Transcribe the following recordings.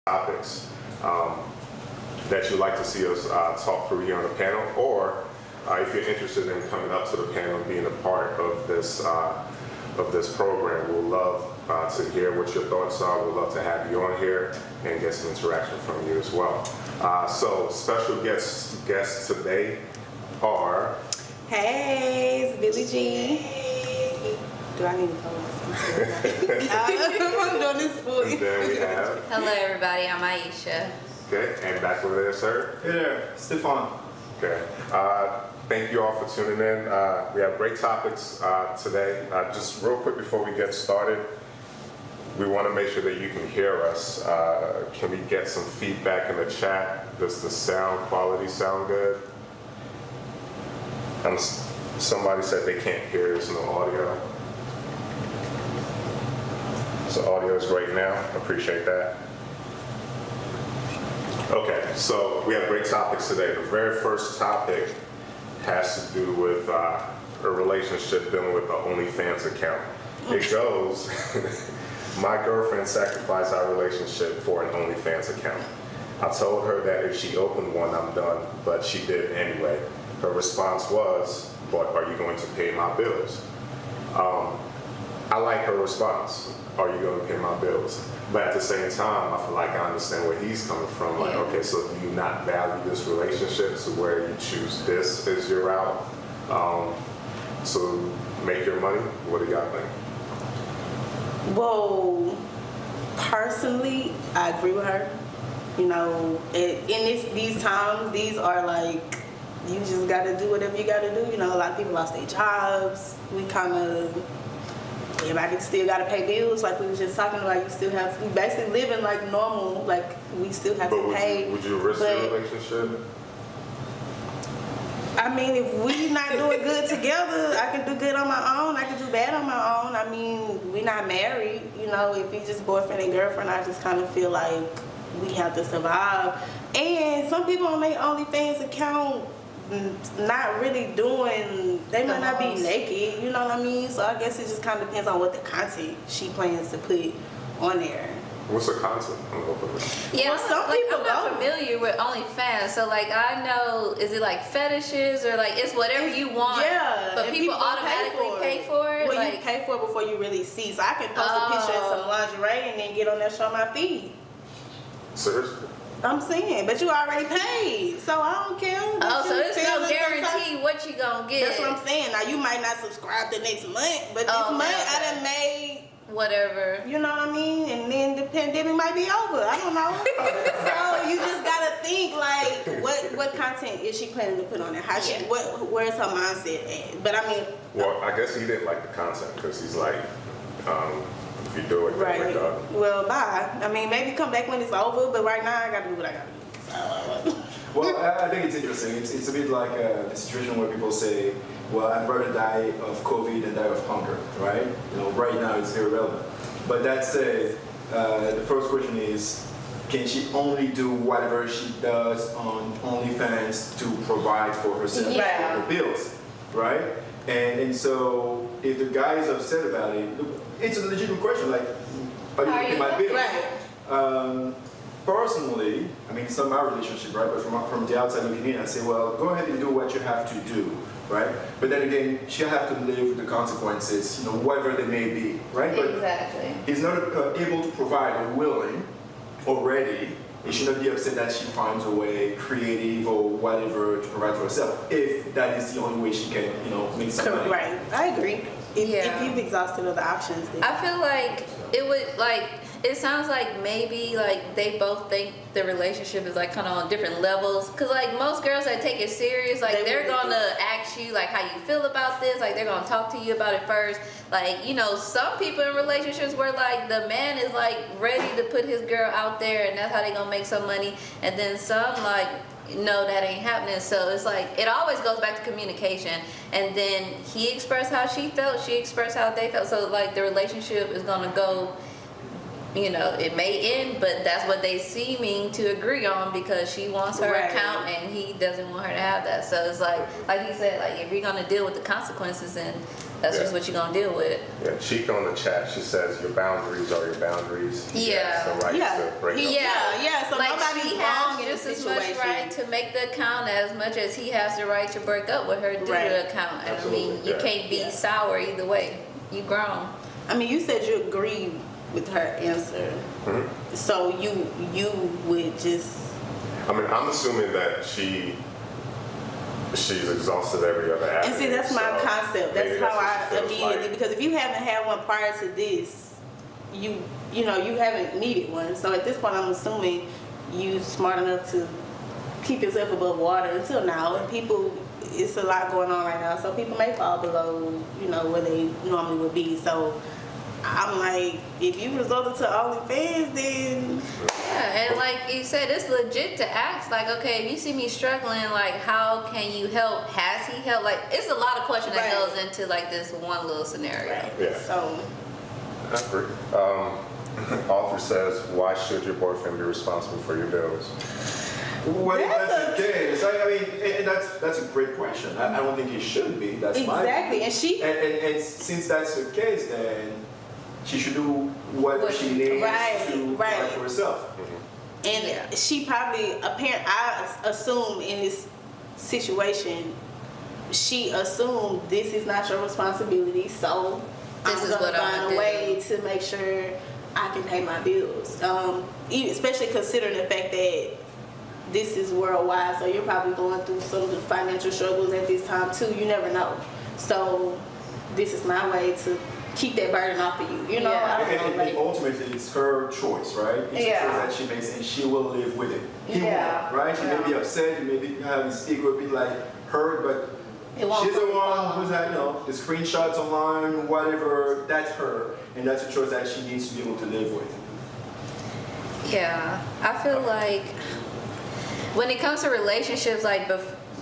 topics that you'd like to see us talk through here on the panel, or if you're interested in coming up to the panel and being a part of this program, we'll love to hear what your thoughts are. We'd love to have you on here and get some interaction from you as well. So special guests today are... Hey, it's Billie G. Do I need to go? I'm doing this for you. And then we have... Hello everybody, I'm Aisha. Okay, and back over there, sir. Hey there, Stefan. Okay. Thank you all for tuning in. We have great topics today. Just real quick before we get started, we want to make sure that you can hear us. Can we get some feedback in the chat? Does the sound quality sound good? Somebody said they can't hear, there's no audio. So audio is great now. Appreciate that. Okay, so we have great topics today. The very first topic has to do with a relationship dealing with the Onlyfans account. It goes, my girlfriend sacrificed our relationship for an Onlyfans account. I told her that if she opened one, I'm done, but she did anyway. Her response was, but are you going to pay my bills? I like her response, are you going to pay my bills? But at the same time, I feel like I understand where he's coming from. Like, okay, so do you not value this relationship to where you choose this as your route to make your money? What do y'all think? Well, personally, I agree with her. You know, these times, these are like, you just got to do whatever you got to do. You know, a lot of people lost their jobs. Everybody still got to pay bills, like we was just talking about. We basically living like normal, like we still have to pay. Would you risk your relationship? I mean, if we not doing good together, I can do good on my own, I can do bad on my own. I mean, we not married, you know, if we just boyfriend and girlfriend, I just kind of feel like we have to survive. And some people on their OnlyFans account not really doing, they might not be naked, you know what I mean? So I guess it just kind of depends on what the content she plans to put on there. What's the content? Yeah, well, I'm not familiar with OnlyFans, so like I know, is it like fetishes or like it's whatever you want? Yeah, but people automatically pay for it. Well, like, you pay for it before you really see. So I can post a picture of some lingerie and then get on there, show my feed. Seriously? I'm saying, but you already paid, so I don't care. Oh, so there's no guarantee what you gonna get. That's what I'm saying. Now you might not subscribe the next month, but this month I done made whatever. You know what I mean? And then the pandemic might be over. I don't know. So you just gotta think like, what content is she planning to put on there? How where's her mindset at? But I mean, well, I guess he didn't like the content because he's like, if you do it, right. Well, bye. I mean, maybe come back when it's over, but right now I gotta do what I gotta do. Well, I think it's interesting. It's a bit like the situation where people say, well, I'd rather die of COVID than die of hunger, right? You know, right now it's very relevant. But that said, the first question is, can she only do whatever she does on OnlyFans to provide for herself and her bills, right? And so if the guy is upset about it, it's a legitimate question, like, are you paying my bills? Right. Personally, I mean, it's not my relationship, right? But from the outside looking in, I say, well, go ahead and do what you have to do, right? But then again, she'll have to live with the consequences, you know, whatever they may be, right? Exactly. But he's not able to provide or willing or ready. He should not be upset that she finds a way, creative or whatever, to provide for herself, if that is the only way she can, you know, make some money. Right. I agree. If you've exhausted other options, then I feel like it would like. It sounds like maybe like they both think the relationship is like kind of on different levels. Cause like most girls that take it serious, like they're gonna ask you like how you feel about this. Like they're gonna talk to you about it first. Like, you know, some people in relationships where like the man is like ready to put his girl out there and that's how they gonna make some money. And then some like, no, that ain't happening. So it's like it always goes back to communication. And then he expressed how she felt, she expressed how they felt. So like the relationship is gonna go, you know, it may end, but that's what they seeming to agree on because she wants her account and he doesn't want her to have that. So it's like he said, like if you're gonna deal with the consequences, and that's just what you're gonna deal with. Yeah, Cheek on the chat, she says your boundaries are your boundaries. He Yeah. has the right to break up. Yeah, so like nobody's she wrong has in just this as much situation. right to make the account as much as he has the right to break up with her due to Right. the account. And Absolutely, I mean, you yeah. can't be sour either way. You grown. I mean, you said you agreed with her answer, Mhm. so you would just. I mean, I'm assuming that she's exhausted every other avenue. And see, that's my so concept. maybe That's how what I she feels immediately, like. because if you haven't had one prior to this, you know, you haven't needed one. So at this point, I'm assuming you smart enough to keep yourself above water until now. And people, it's a lot going on right now, so people may fall below, you know, where they normally would be. So I'm like, if you resorted to OnlyFans, then Yeah, and like you said, it's legit to ask, like, okay, if you see me struggling, like, how can you help? Has he helped? Like, it's a lot of questions that Right. goes into like this one little scenario. Yeah. So That's great. Author says, why should your boyfriend be responsible for your bills? Well, if That's that's the case, I mean, and that's a great question. I don't think he should be. That's my exactly, and she and since that's the case, then she should do whatever she needs Right, to right. provide for herself. And Yeah. she probably, I assume in this situation, she assumed this is not your responsibility, so This I'm is gonna what I'm find gonna a do. way to make sure I can pay my bills. Especially considering the fact that this is worldwide, so you're probably going through some of the financial struggles at this time too. You never know. So this is my way to keep that burden off of you. You know, Yeah. I don't know, And like, ultimately, it's her choice, right? It's Yeah. a choice that she makes, and she will live with it. He Yeah. won't, right? She may be upset, you may be have his ego be like hurt, but It won't she's the fully one fall. who's had, you know, the screenshots online, whatever. That's her, and that's a choice that she needs to be able to live with. Yeah, I feel like when it comes to relationships, like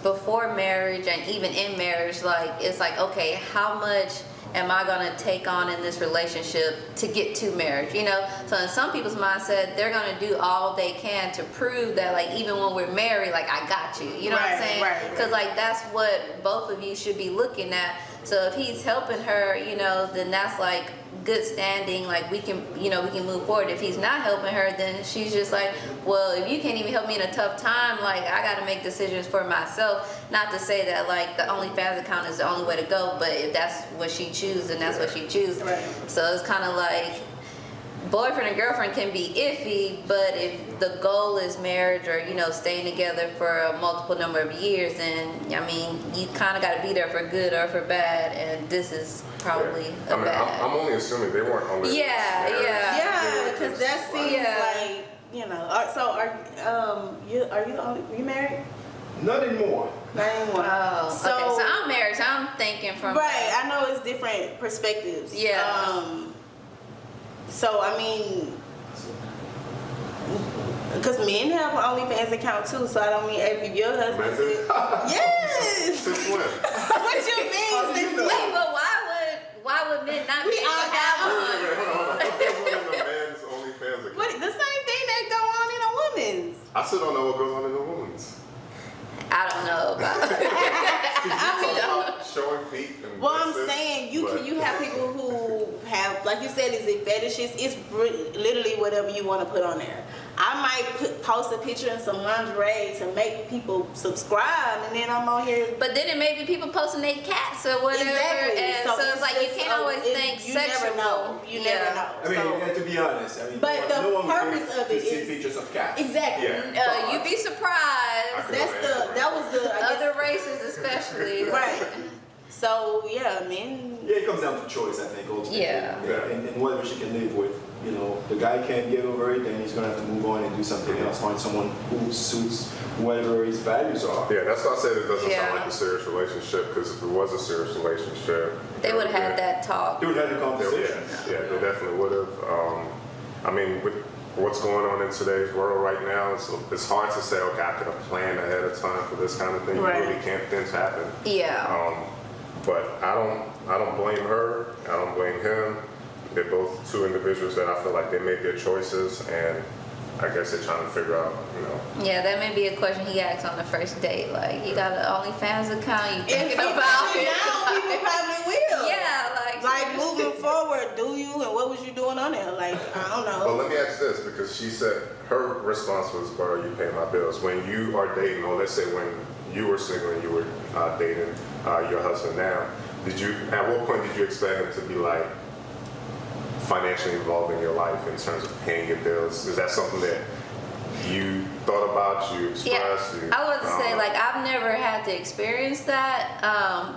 before marriage and even in marriage, like it's like, okay, how much am I gonna take on in this relationship to get to marriage? You know, so in some people's mindset, they're gonna do all they can to prove that, like, even when we're married, like, I got you. You know what I'm Right, saying? right. Because like that's what both of you should be looking at. So if he's helping her, you know, then that's like good standing, like we can, you know, we can move forward. If he's not helping her, then she's just like, well, if you can't even help me in a tough time, like I got to make decisions for myself. Not to say that like the OnlyFans account is the only way to go, but if that's what she chooses, then that's what she chooses. Right. So it's kind of like boyfriend and girlfriend can be iffy, but if the goal is marriage or, you know, staying together for a multiple number of years, then I mean, you kind of got to be there for good or for bad, and this is probably I a mean, bad. I'm only assuming they weren't only. Yeah, yeah. Yeah, because that seems Yeah. like, you know. So are you married? Not anymore. Not anymore. Oh, okay. So I'm married, so I'm thinking from right. I know it's different perspectives. Yeah. So I mean, because men have an OnlyFans account too. So I don't mean if your husband Men said, do? yes. Since when? What you mean? Since Wait, when? but why would men not We be able all to have have one? Wait, hold on. What goes on in a man's OnlyFans account? What, the same thing that go on in a woman's. I still don't know what goes on in a woman's. I don't know about it. Talking about showing feet and Well, I'm breasts, saying but- you have people who have, like you said, is it fetishes? It's literally whatever you want to put on there. I might post a picture in some lingerie to make people subscribe, and then I'm on here. But then it may be people posting their cats or whatever, Exactly. and so it's like you just, can't always think you sexual. never know. You Yeah. never know. I mean, So- and to be honest, I mean, But no the one would purpose think of it to see is- pictures of cats. exactly. Yeah. You'd be surprised. That was the I guess, Other races, especially. right. So yeah, men. Yeah, it comes down to choice, I think, ultimately. Yeah. And whatever she can live with. You know, the guy can't get over it, then he's gonna have to move on and do something else, find someone who suits whatever his values are. Yeah, that's why I said it doesn't Yeah. sound like a serious relationship, because if it was a serious relationship, They would have had that talk. They would have the Yeah, conversation. yeah, they definitely would have. I mean, with what's going on in today's world right now, it's hard to say, okay, I could have planned ahead of time for this kind of thing. Right. You really can't, things happen. Yeah. But I don't blame her. I don't blame him. They're both two individuals that I feel like they made their choices, and I guess they're trying to figure out, you know. Yeah, that may be a question he asks on the first date. Like, you got an OnlyFans account? You And thinking people about it? now, people probably will. Yeah, Like moving forward, do you and what was you doing on there? Like I don't know. Well, let me ask this, because she said her response was, "Bro, you pay my bills." When you are dating, or let's say when you were single and you were dating your husband now, at what point did you expect him to be like financially involved in your life in terms of paying your bills? Is that something that you thought about, you expressed? Yeah, I was to say, like, I've never had to experience that,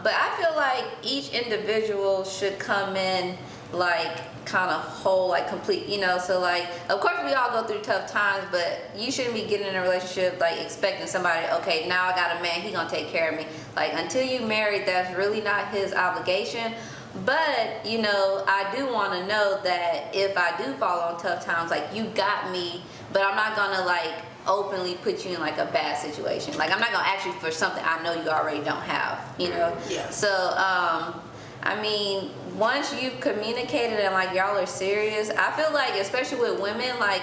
but I feel like each individual should come in, like, kind of whole, like, complete, you know, so, like, of course we all go through tough times, but you shouldn't be getting in a relationship, like, expecting somebody, okay, now I got a man, he gonna take care of me. Like, until you married, that's really not his obligation. But, you know, I do want to know that if I do fall on tough times, like, you got me, but I'm not going to, like, openly put you in, like, a bad situation. Like, I'm not going to ask you for something I know you already don't have, you know? Yeah. So, I mean, once you've communicated and, like, y'all are serious, I feel like, especially with women, like,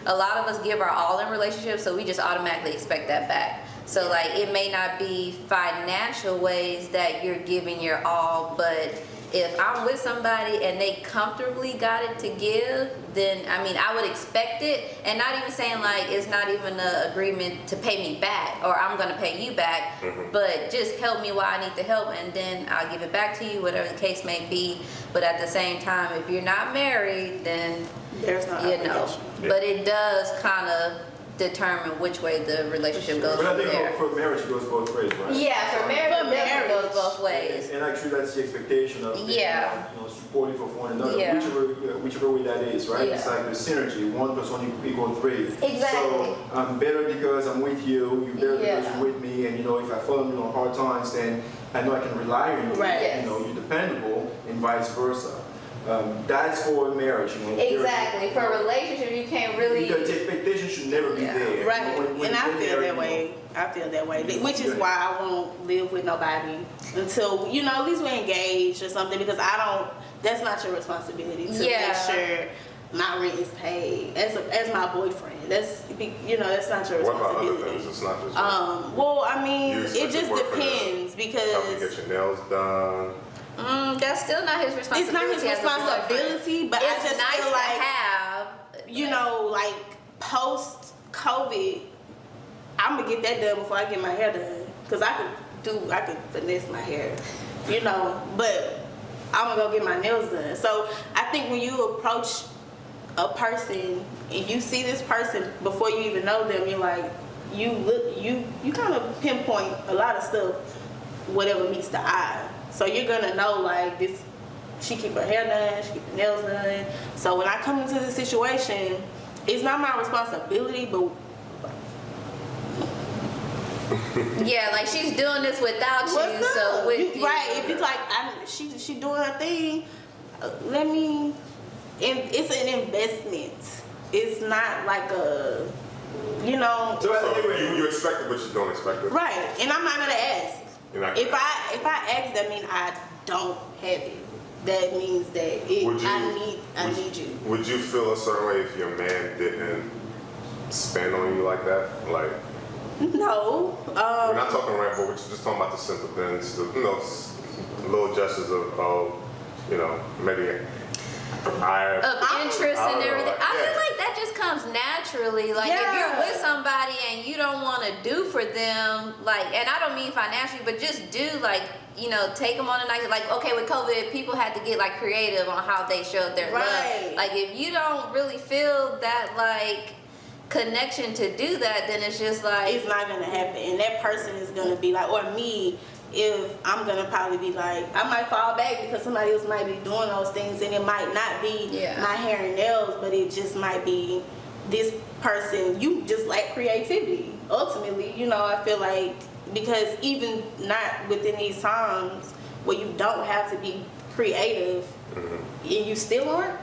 a lot of us give our all in relationships, so we just automatically expect that back. So, like, it may not be financial ways that you're giving your all, but if I'm with somebody and they comfortably got it to give, then, I mean, I would expect it. And not even saying, like, it's not even an agreement to pay me back or I'm going to pay you back, but just help me while I need the help and then I'll give it back to you, whatever the case may be. But at the same time, if you're not married, then, There's no you know. obligation. But it does kind of determine which way the relationship goes But I from there. think for marriage it goes both ways, right? Yeah, for marriage, For it definitely goes marriage. both ways. And actually, that's the expectation of being, Yeah. you know, supportive of one another, Yeah. whichever way that is, right? Yeah. It's like the synergy, 1 + 1 = 3. Exactly. So I'm better because I'm with you. You're better because Yeah. you're with me. And you know, if I fall in hard times, then I know I can rely on you. Right. You know, you're dependable, and vice versa. That's for marriage. You know, Exactly. For a relationship, you can't really. Because the expectation should never be Yeah. there. Right, You know, when and I you're feel married, that way. I feel that way, which is why I won't live with nobody until, you know, at least we're engaged or something, because I don't, that's not your responsibility to Yeah. make sure my rent is paid as my boyfriend. That's, you know, that's not your What about other responsibility. things? It's not just Well, I mean, You it expect just your boyfriend to depends help you because get your nails done. That's still not his responsibility. it's not his as a boyfriend. responsibility, but I It's just nice feel to like, have. you know, like post COVID, I'm gonna get that done before I get my hair done, cause I could finesse my hair, you know. But I'm gonna go get my nails done. So I think when you approach a person and you see this person before you even know them, you're like, you kind of pinpoint a lot of stuff, whatever meets the eye. So you're gonna know, like, this, she keep her hair done, she keep her nails done. So when I come into this situation, it's not my responsibility, but Yeah, like she's doing this without you, what's so up? with you. Right, if it's like she doing her thing, let me. It's an investment. It's not like a, you know. So So anyway, you expect it, but you don't expect it. Right, and I'm not gonna ask. You're not If gonna I ask, that means I don't have it. That means that I need you. Would you feel a certain way if your man didn't spend on you like that? Like, No. we're not talking rent, but we're just talking about the simple things, the, you know, little gestures of, you know, maybe Of interest I don't and know, everything. I yeah. feel like that just comes naturally. Like if Yeah. you're with somebody and you don't want to do for them, like, and I don't mean financially, but just do, like, you know, take them on a night. Like, okay, with COVID, people had to get like creative on how they showed their Right. love. Like if you don't really feel that like connection to do that, then it's just like It's not gonna happen, and that person is gonna be like, or me, if I'm gonna probably be like, I might fall back because somebody else might be doing those things, and it might not be Yeah. my hair and nails, but it just might be this person. You just lack creativity. Ultimately, you know, I feel like, because even not within these times where you don't have to be creative, and you still aren't.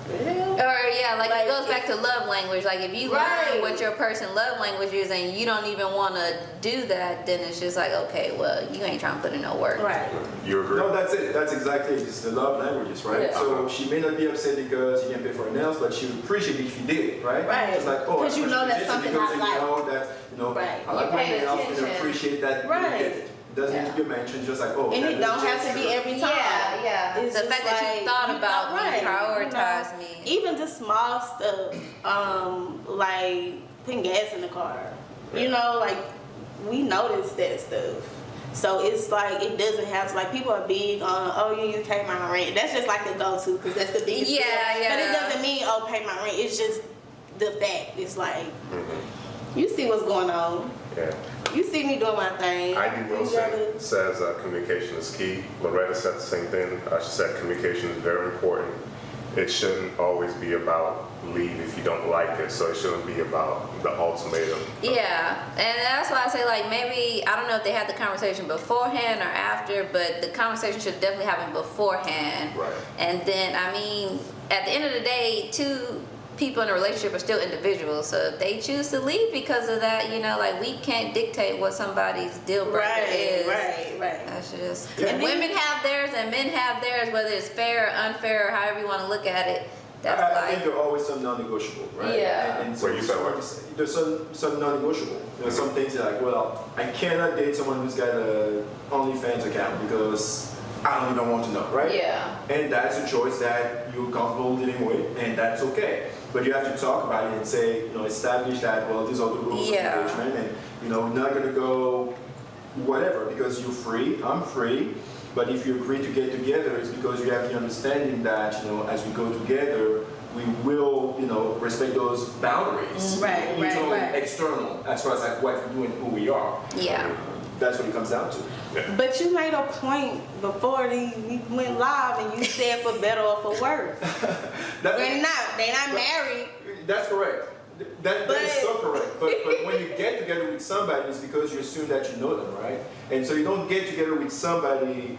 Well, Or yeah, like Like, it goes back to love language. Like if you Right. learn what your person love language is and you don't even want to do that, then it's just like, okay, well, you ain't trying to put in no work. right. You agree? no, that's it. That's exactly it. It's the love languages, right? Yeah. So she may not be upset because you didn't pay for her nails, but she would appreciate it if you did, right? Right. It's like, oh, 'Cause you know that's something because I you like. know that, you know, Right. I like You my pay nails, and attention. appreciate that. Right. gift. It doesn't need to be mentioned, just like, oh. And it don't have to be every time. Yeah. It's The just fact that you thought about me, right, prioritized you know, me. Even the small stuff, like putting gas in the car. You know, like we notice that stuff. So it's like it doesn't have to, like people are big on, oh, you pay my rent. That's just like the go-to because that's the biggest. Yeah, bill. yeah. But it doesn't mean, oh, pay my rent. It's just the fact. It's like you see what's going on. Yeah. You see me doing my thing. Ivy You Wilson gotta- says communication is key. Loretta said the same thing. She said communication is very important. It shouldn't always be about leave if you don't like it, so it shouldn't be about the ultimatum. Yeah, and that's why I say like maybe I don't know if they had the conversation beforehand or after, but the conversation should definitely happen beforehand. Right. And then I mean, at the end of the day, two people in a relationship are still individuals. So if they choose to leave because of that, you know, like we can't dictate what somebody's deal breaker is. Right. That's just Yeah. and women have theirs and men have theirs, whether it's fair or unfair or however you want to look at it. That's I think like there are always some non-negotiable, right? Yeah. And so What you said, what? there's some non-negotiable. There's some things that like, well, I cannot date someone who's got a OnlyFans account because I don't even want to know, right? Yeah. And that's a choice that you're comfortable living with, and that's okay. But you have to talk about it and say, you know, establish that, well, these are the rules of Yeah. engagement, and, you know, we're not going to go whatever because you're free, I'm free. But if you agree to get together, it's because you have the understanding that, you know, as we go together, we will, you know, respect those boundaries. Right, internal right. and external, as far as like what we do and who we are. yeah. That's what it comes down to. But you made a point before we went live, and you said for better or for worse. That- They're not married. That's correct. That is so correct. But when you get together with somebody, it's because you assume that you know them, right? And so you don't get together with somebody,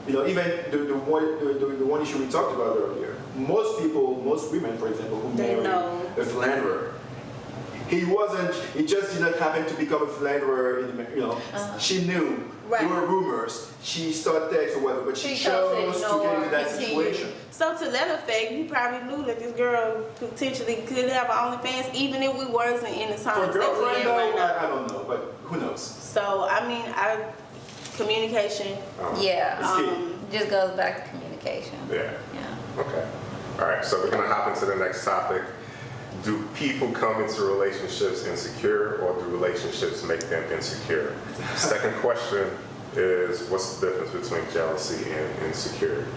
you know, even the one issue we talked about earlier. Most people, most women, for example, who They marry know. a philanderer, he just did not happen to become a philanderer, you know, she knew. Right. There were rumors. She started text or whatever, but she She chose to chose to ignore get into that Continue. situation. So to that effect, you probably knew that this girl potentially could have an OnlyFans, even if we wasn't in the For times a that we girlfriend, in though, right now. I don't know, but who knows? So I mean, communication. Yeah. It's key. Just goes back to communication. Yeah. Yeah. Okay. All right. So we're gonna hop into the next topic. Do people come into relationships insecure, or do relationships make them insecure? Second question is, what's the difference between jealousy and insecurity?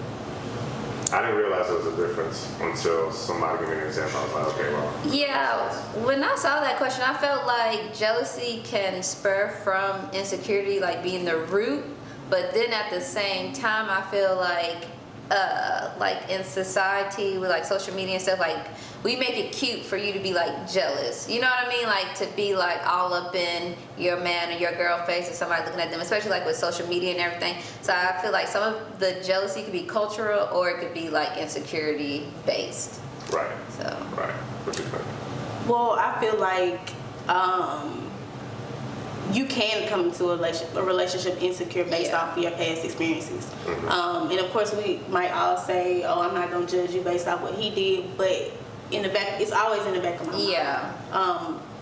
I didn't realize there was a difference until somebody gave me an example. I was like, okay, well. Yeah, when I saw that question, I felt like jealousy can spur from insecurity, like being the root, but then at the same time, I feel like in society with like social media and stuff, like we make it cute for you to be like jealous. You know what I mean? Like to be like all up in your man or your girl face or somebody looking at them, especially like with social media and everything. So I feel like some of the jealousy could be cultural or it could be like insecurity based. Right. So. Right. What do you think? Well, I feel like you can come into a relationship insecure based Yeah. off of your past experiences. And of course, we might all say, "Oh, I'm not gonna judge you based off what he did," but in the back, it's always in the back of my mind. Yeah.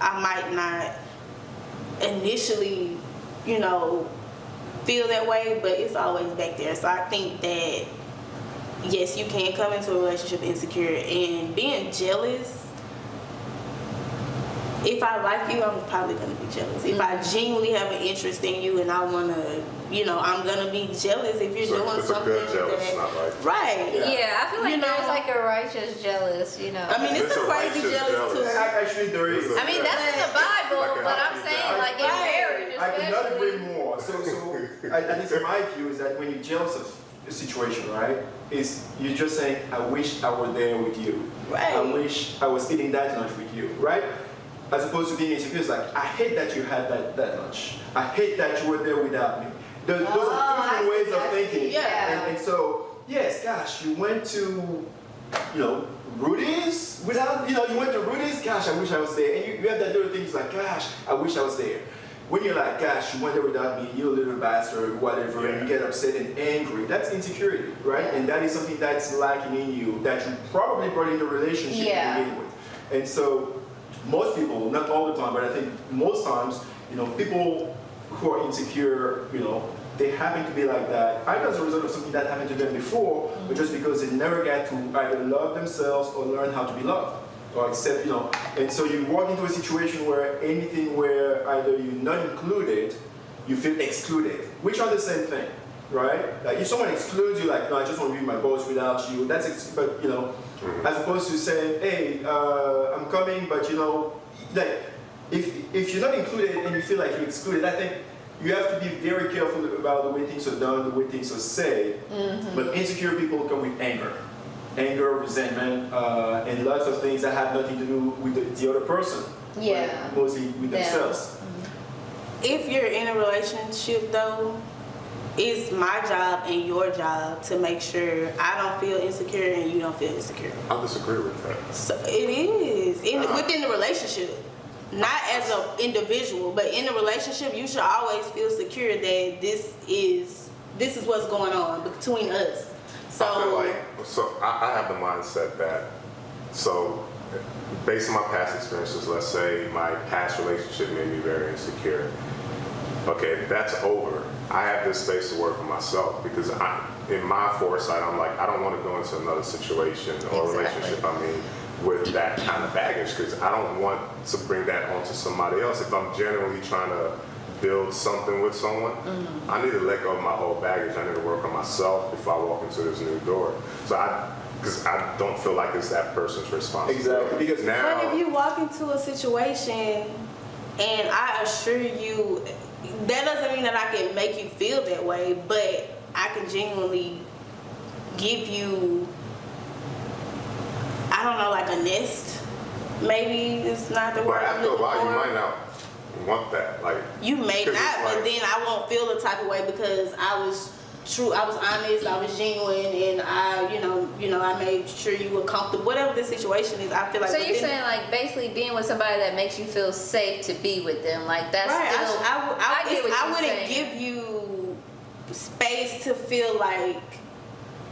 I might not initially, you know, feel that way, but it's always back there. So I think that yes, you can come into a relationship insecure, and being jealous. If I like you, I'm probably gonna be jealous. If I genuinely have an interest in you and I wanna, you know, I'm gonna be jealous if you're So doing it's a something good jealous, that, not like. right. Yeah, I feel like You know- there's like a righteous jealous, you know. I mean, it's It's a a crazy righteous jealous too. jealous. Actually, there is. I mean, that's in the Bible, Like a but I'm healthy saying jealous. like in marriage I cannot agree especially. more. So at least in my view is that when you're jealous of a situation, right, is you're just saying, I wish I were there with you. Right. I wish I was eating that lunch with you, right? As opposed to being insecure, it's like, I hate that you had that lunch. I hate that you were there without me. Those are two different ways of thinking. Yeah. And so, yes, gosh, you went to, you know, Rudy's without, you know, you went to Rudy's, gosh, I wish I was there. And you have that little thing, it's like, gosh, I wish I was there. When you're like, gosh, you went there without me, you little bastard, whatever, and you get upset and angry, that's insecurity, right? And that is something that's lacking in you that you probably brought in the relationship Yeah. to begin with. And so, most people, not all the time, but I think most times, you know, people who are insecure, they happen to be like that, either as a result of something that happened to them before, or just because they never got to either love themselves or learn how to be loved, or accept, And so you walk into a situation where anything where either you're not included, you feel excluded, which are the same thing, right? Like if someone excludes you, like, no, I just want to be my boss without you, but as opposed to saying, hey, I'm coming, but like, if you're not included and you feel like you're excluded, I think you have to be very careful about the way things are done, the way things are said. But insecure people come with anger, resentment, and lots of things that have nothing to do with the other person. Yeah. But mostly with themselves. If you're in a relationship though, it's my job and your job to make sure I don't feel insecure and you don't feel insecure. I disagree with that. So it is within the relationship, not as an individual, but in a relationship, you should always feel secure that this is what's going on between us. So I feel like, I have the mindset that, so based on my past experiences, let's say my past relationship made me very insecure. Okay, that's over. I have this space to work on myself because in my foresight, I'm like, I don't want to go into another situation or relationship, with that kind of baggage, because I don't want to bring that onto somebody else. If I'm genuinely trying to build something with someone, I need to let go of my old baggage. I need to work on myself before I walk into this new door. So because I don't feel like it's that person's responsibility. Exactly. Because now, but if you walk into a situation and I assure you, that doesn't mean that I can make you feel that way, but I can genuinely give you, I don't know, like a nest. Maybe it's not the word. But after a while, you might not want that. Like you may not, but then I won't feel the type of way because I was true, I was honest, I was genuine, and I made sure you were comfortable. Whatever the situation is, I feel like. So you're saying like basically being with somebody that makes you feel safe to be with them, like that's right. Still, I wouldn't give you space to feel like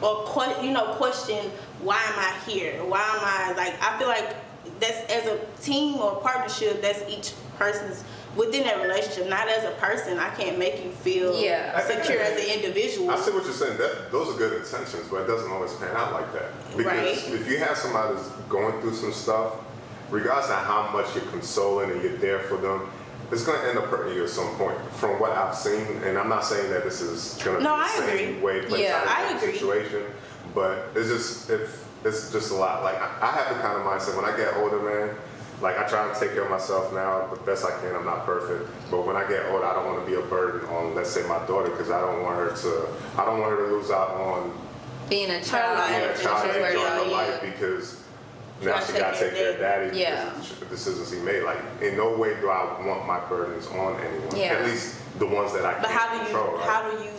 or question why am I here? Why am I like? I feel like that's as a team or partnership. That's each person's. Within that relationship, not as a person, I can't make you feel secure as an individual. I see what you're saying. Those are good intentions, but it doesn't always pan out like that. Because if you have somebody that's going through some stuff, regardless of how much you're consoling and you're there for them, it's going to end up hurting you at some point. From what I've seen, and I'm not saying that this is going to be the same way it plays out in the situation, but it's just a lot. Like I have the kind of mindset when I get older, man. Like I try to take care of myself now the best I can. I'm not perfect, but when I get older, I don't want to be a burden on, let's say, my daughter, because I don't want her to lose out on being a child, and enjoying her life because now she got to take care of daddy because the decisions he made. Like in no way do I want my burdens on anyone. At least the ones that I can control. But how do you?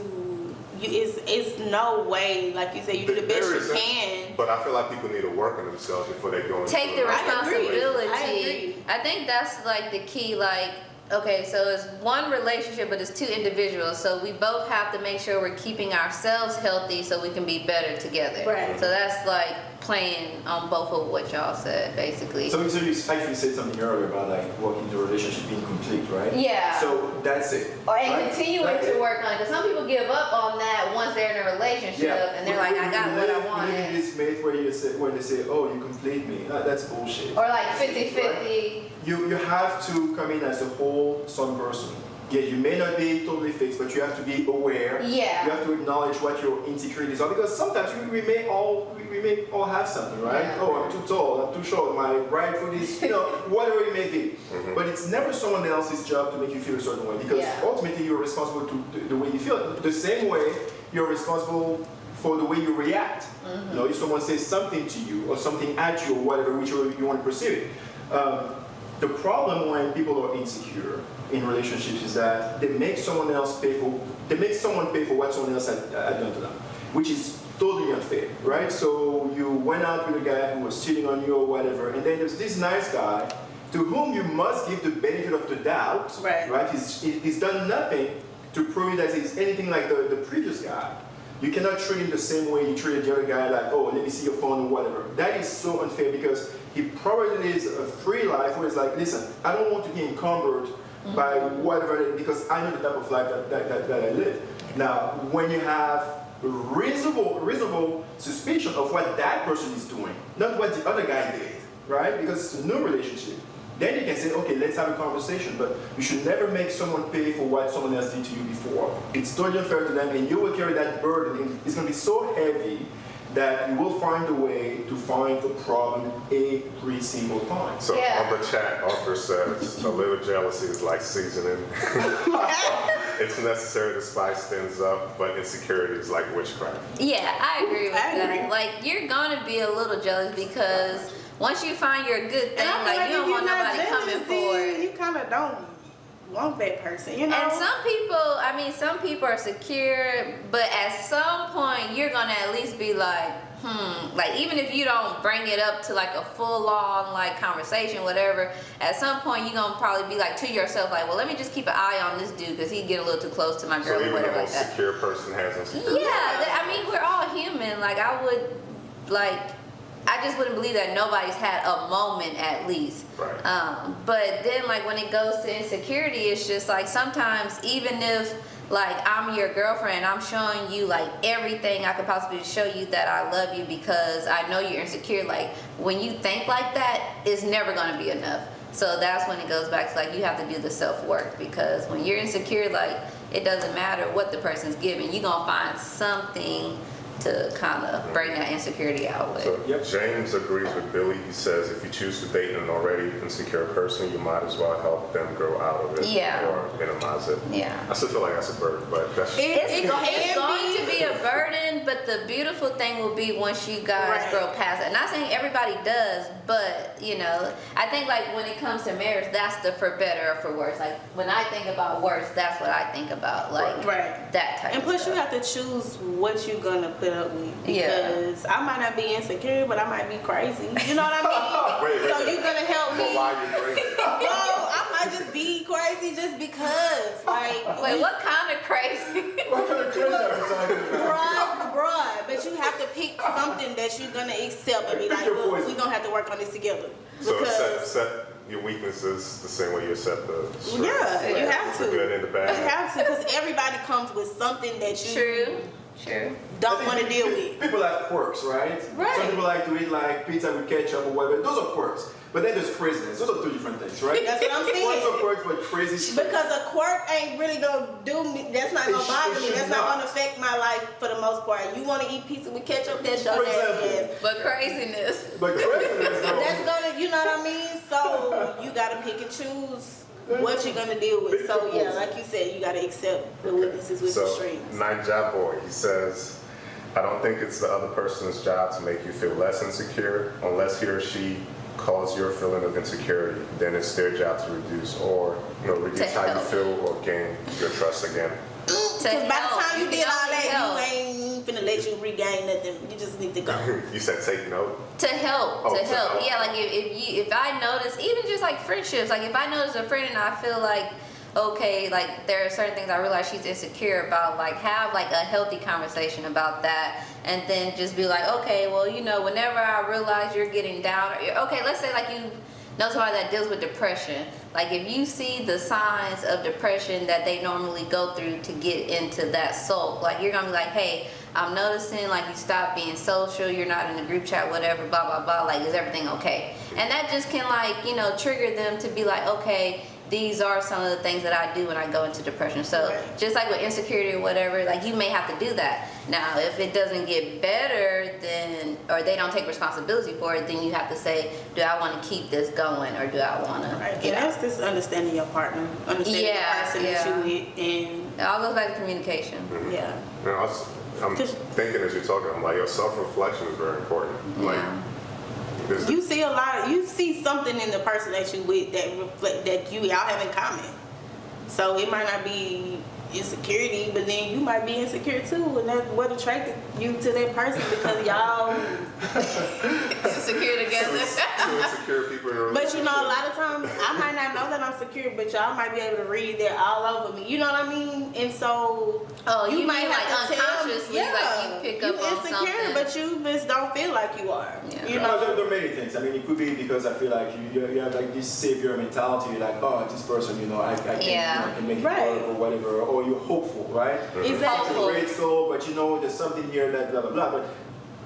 It's no way, like you said, you do the best you can. But I feel like people need to work on themselves before they go into take the responsibility. I agree. I think that's like the key. Like, okay, so it's one relationship, but it's two individuals. So we both have to make sure we're keeping ourselves healthy so we can be better together. Right. So that's like playing on both of what y'all said, basically. So you actually said something earlier about like walking into a relationship being complete, right? Yeah. So that's it. And continuing to work on it. Because some people give up on that once they're in a relationship and they're like, I got what I wanted. You live in this myth where they say, oh, you complete me. That's bullshit. Or like 50-50. Right? You have to come in as a whole person. Yeah, you may not be totally fixed, but you have to be aware. Yeah. You have to acknowledge what your insecurities are, because sometimes we may all have something, right? Yeah. Oh, I'm too tall, I'm too short, my right foot is, whatever it may be. But it's never someone else's job to make you feel a certain way, because ultimately you're responsible to the way you feel. The same way you're responsible for the way you react. If someone says something to you or something at you or whatever, which you want to perceive it. The problem when people are insecure in relationships is that they make someone pay for what someone else had done to them, which is totally unfair, right? So you went out with a guy who was cheating on you or whatever, and then there's this nice guy to whom you must give the benefit of the doubt, right? He's done nothing to prove that he's anything like the previous guy. You cannot treat him the same way you treated the other guy, like, oh, let me see your phone or whatever. That is so unfair because he probably lives a free life where it's like, listen, I don't want to be encumbered by whatever, because I know the type of life that I live. Now, when you have reasonable suspicion of what that person is doing, not what the other guy did, right? Because it's a new relationship. Then you can say, okay, let's have a conversation, but you should never make someone pay for what someone else did to you before. It's totally unfair to them, and you will carry that burden. It's going to be so heavy that you will find a way to find the problem every single time. So Yeah. on the chat, Arthur says, a little jealousy is like seasoning. It's necessary to spice things up, but insecurity is like witchcraft. Yeah, I agree with I that. agree. Like, you're gonna be a little jealous because once you find your good thing, And I feel like you if don't you're want not nobody jealous, coming for then it. you kind of don't want that person, you know? And some people are secure, but at some point you're gonna at least be like, like even if you don't bring it up to like a full on like conversation, whatever, at some point you're gonna probably be like to yourself like, well, let me just keep an eye on this dude because he get a little too close to my So girl or even the whatever like most that. secure person has insecurity. Yeah, I mean, we're all human. Like, I just wouldn't believe that nobody's had a moment at least. Right. But then, like, when it goes to insecurity, it's just like sometimes, even if, like, I'm your girlfriend, I'm showing you, like, everything I could possibly show you that I love you because I know you're insecure. Like, when you think like that, it's never going to be enough. So that's when it goes back to, like, you have to do the self-work because when you're insecure, like, it doesn't matter what the person's giving. You're going to find something to kind of bring that insecurity out with. So Yep. James agrees with Billy. He says if you choose to date an already insecure person, you might as well help them grow out of it Yeah. or minimize it. Yeah. I still feel like that's a burden, but that's It's can going be. to be a burden, but the beautiful thing will be once you guys Right. grow past it. Not saying everybody does, but you know, I think like when it comes to marriage, that's the for better or for worse. Like when I think about worse, that's what I think about. Like Right. that type And of plus, you stuff. have to choose what you're gonna put up with Yeah. because I might not be insecure, but I might be crazy. You know what I mean? Wait. So you're gonna help But me. why you crazy? Well, I might just be crazy just because, like, Wait, what kind of crazy? What kind of crazy are you talking about? bruh. But you have to pick something that you're gonna accept and be like, Pick your look, poison. we're gonna have to work on this together. So Because accept your weaknesses the same way you accept the strengths. yeah, you have to. The good and the bad. You have to, because everybody comes with something that you True. don't I want to think deal with. People have quirks, right? Right. Some people like to eat like pizza with ketchup or whatever. Those are quirks. But then there's craziness. Those are two different things, right? That's what I'm saying. One's are quirks, but crazy shit. Because a quirk ain't really gonna do me. That's not gonna It bother me. should That's not. not gonna affect my life for the most part. You want to eat pizza with ketchup? That's your For nasty example. ass. But craziness. But craziness, though. That's gonna, you know what I mean? So you gotta pick and choose what you're gonna deal with. So yeah, like you said, you gotta accept the weaknesses with the So, strengths. Night Job Boy, he says, I don't think it's the other person's job to make you feel less insecure unless he or she cause your feeling of insecurity. Then it's their job to reduce or reduce To how you help. feel or gain your trust again. Because by the help. time you You did can all only that, help. you ain't finna let you regain nothing. You just need to go. You said take note. To help, Oh, to to help. help. Yeah, like if I notice, even just like friendships, like if I notice a friend and I feel like, okay, like there are certain things I realize she's insecure about, like have like a healthy conversation about that, and then just be like, okay, well, whenever I realize you're getting down, or, okay, let's say like you know somebody that deals with depression. Like if you see the signs of depression that they normally go through to get into that sulk, like you're gonna be like, hey, I'm noticing like you stopped being social, you're not in the group chat, whatever, blah, blah, blah, like is everything okay? And that just can like, trigger them to be like, okay, these are some of the things that I do when I go into depression. So Right. just like with insecurity or whatever, like you may have to do that. Now, if it doesn't get better, then, or they don't take responsibility for it, then you have to say, do I want to keep this going or do I want Right. to And get out? that's just understanding your partner, understanding Yeah, the person yeah. that you with, and It all goes back to communication. yeah. I'm thinking as you're talking, I'm like, your self-reflection is very important. Like, Yeah. there's You see something in the person that you with that reflect that y'all have in common. So it might not be insecurity, but then you might be insecure too, and that's what attracted you to that person because y'all Secure together. to a insecure people in a But relationship. you know, a lot of times I might not know that I'm secure, but y'all might be able to read that all over me. You know what I mean? And so You might mean have like to tell me, unconsciously, like you pick up you on insecure, something. but you just don't feel like you are. Yeah. You No, know? there are many things. I mean, it could be because I feel like you have like this savior mentality. You're like, oh, this person, I can, I can make it Right. work or whatever. Or you're hopeful, right? Exactly. You're great soul, but there's something here that blah blah blah. But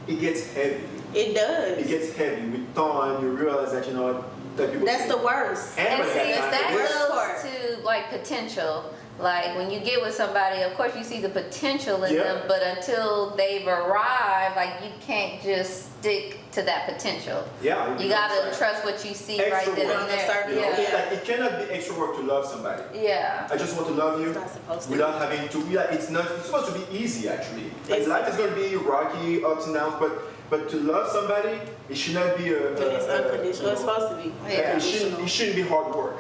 it gets heavy. It does. It gets heavy. With time, you realize that that people. That's say, the worst. And see, that that worst part. goes to like potential. Like when you get with somebody, of course you see the potential in Yeah. them, but until they've arrived, like you can't just stick to that potential. Yeah. You gotta trust what you see right Extra then work. and On the there. surface, Yeah. Like, it cannot be extra work to love somebody. Yeah. I just want to love you It's not supposed to. without having to. Yeah, it's supposed to be easy actually. Like, It's- life is going to be rocky, ups and downs, but to love somebody, it should not be a. But it's unconditional. It's supposed to be. Yeah. It shouldn't be hard work.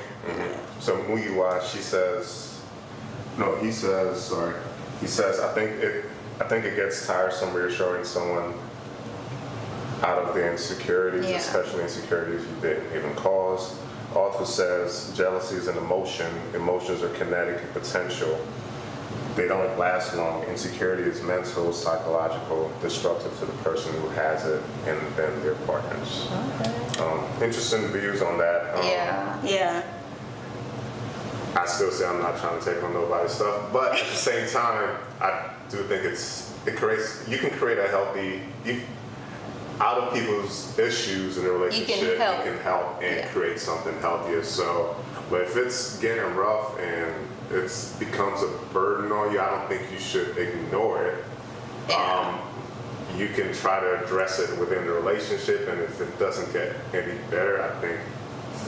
So Muyiwa, he says, I think it gets tiresome reassuring someone out of the insecurities, Yeah. especially insecurities you didn't even cause. Author says jealousy is an emotion. Emotions are kinetic and potential. They don't last long. Insecurity is mental, psychological, destructive to the person who has it and then their partners. Interesting views on that. Yeah. Yeah. I still say I'm not trying to take on nobody's stuff, but at the same time, I do think you can create a healthy, out of people's issues in a relationship, help. you can help and Yeah. create something healthier. So, but if it's getting rough and it becomes a burden on you, I don't think you should ignore it. Yeah. You can try to address it within the relationship, and if it doesn't get any better, I think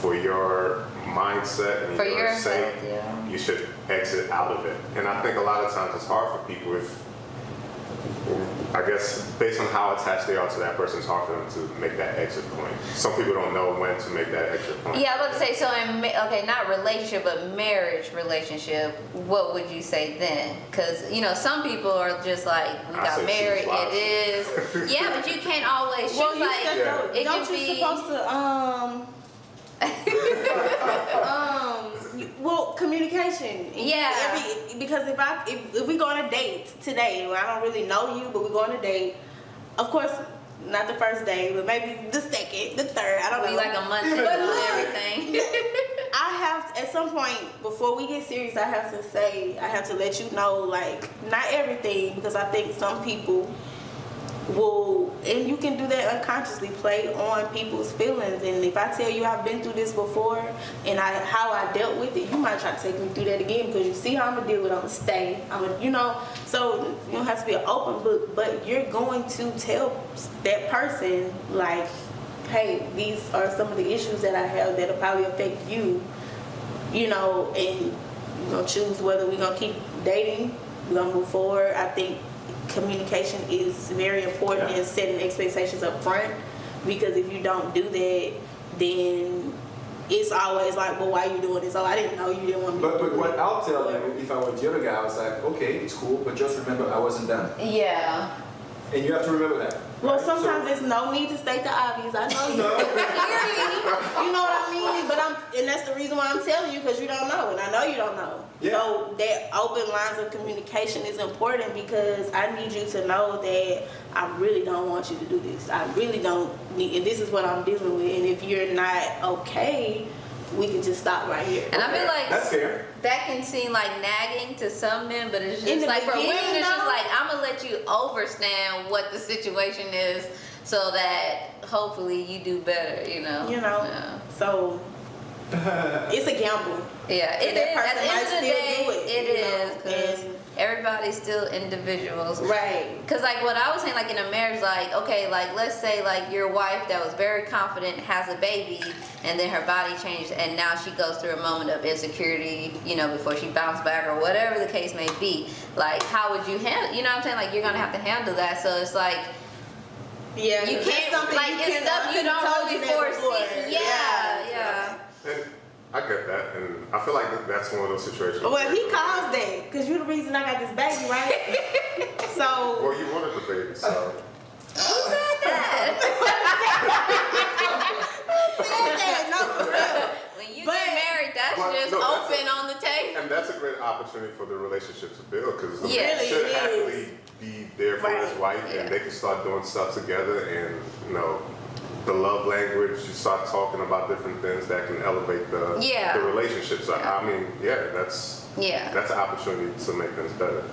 for your mindset and For your your sake, health, yeah. you should exit out of it. And I think a lot of times it's hard for people I guess based on how attached they are to that person, it's hard for them to make that exit point. Some people don't know when to make that exit point. Yeah, I was about to say, so in, not relationship, but marriage relationship, what would you say then? Because, some people are just like, we I got say married, choose wisely. it is. Yeah, but you can't always choose, Well, you like, said Yeah. though, it don't could you be, supposed to communication. Yeah. Because if we go on a date today, I don't really know you, but we go on a date. Of course, not the first day, but maybe the second, the third. I don't know. be like a month in But on look, everything. I have at some point before we get serious, I have to let you know, like, not everything, because I think some people will, and you can do that unconsciously, play on people's feelings. And if I tell you I've been through this before and how I dealt with it, you might try to take me through that again, because you see how I'm gonna deal with it, I'm gonna stay, so you don't have to be an open book, but you're going to tell that person, like, hey, these are some of the issues that I have that'll probably affect you, and we're gonna choose whether we're gonna keep dating, we're gonna move forward. I think communication is very important in setting expectations up front, because if you don't do that, then it's always like, well, why are you doing this? Oh, I didn't know, you didn't want me to But do what it. I'll tell you, if I were the other guy, I was like, okay, it's cool, but just remember I wasn't done. Yeah. And you have to remember that. Well, right? sometimes there's no need to state the obvious. I know you. Clearly, you know what I mean? But and that's the reason why I'm telling you, because you don't know, and I know you don't know. Yeah. So that open lines of communication is important, because I need you to know that I really don't want you to do this. I really don't need, and this is what I'm dealing with. And if you're not okay, we can just stop right here. And I feel like That's fair. that can seem like nagging to some men, but it's In just the like for women, beginning, it's just though? like, I'm gonna let you understand what the situation is, so that hopefully you do better, Yeah. So it's a gamble. Yeah, it That is. person At the might end of the still day, do it, it is, because and- everybody's still individuals. Right. Because like what I was saying, like in a marriage, like, okay, like let's say like your wife that was very confident has a baby, and then her body changed, and now she goes through a moment of insecurity, before she bounced back or whatever the case may be. Like, how would you handle, what I'm saying? Like, you're gonna have to handle that. So it's like, Yeah. you that's can't, something like, you it's stuff you could've don't told really you that foresee. before. Yeah. And I get that, and I feel like that's one of those situations. Well, he caused that, because you're the reason I got this baby, right? So, Well, you wanted the baby, so. Who said that? and that's a great opportunity for the relationship to build because the Yeah. man Really should is. happily be there for his Right. wife, Yeah. and they can start doing stuff together, and the love language. You start talking about different things that can elevate the relationship. So I mean, that's an opportunity to make things better.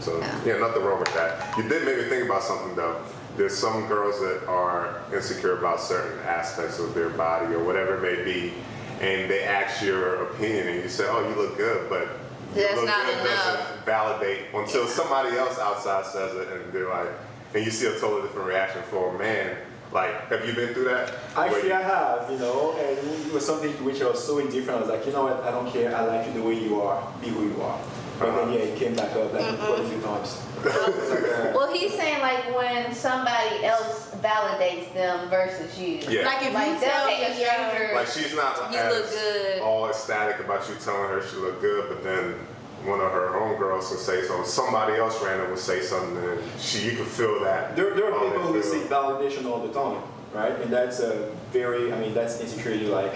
So nothing wrong with that. You did make me think about something though. There's some girls that are insecure about certain aspects of their body or whatever it may be, and they ask your opinion, and you say, "Oh, you look good," but you That's look not good enough. doesn't validate until somebody else outside says it, and they're like, and you see a totally different reaction for a man. Like, have you been through that? Actually, I have, and it was something to which I was so indifferent. I was like, you know what, I don't care. I like you the way you are. Be who you are. But then, it came back up like quite a few times. It's like, Well, he's saying like when somebody else validates them versus you. Yeah. Like if Like you they'll tell take a me, stranger. Like she's not You look good. all ecstatic about you telling her she look good, but then one of her homegirls will say something, somebody else random will say something, and you can feel that. there are all people they who feel. seek validation all the time, right? And that's that's insecurity like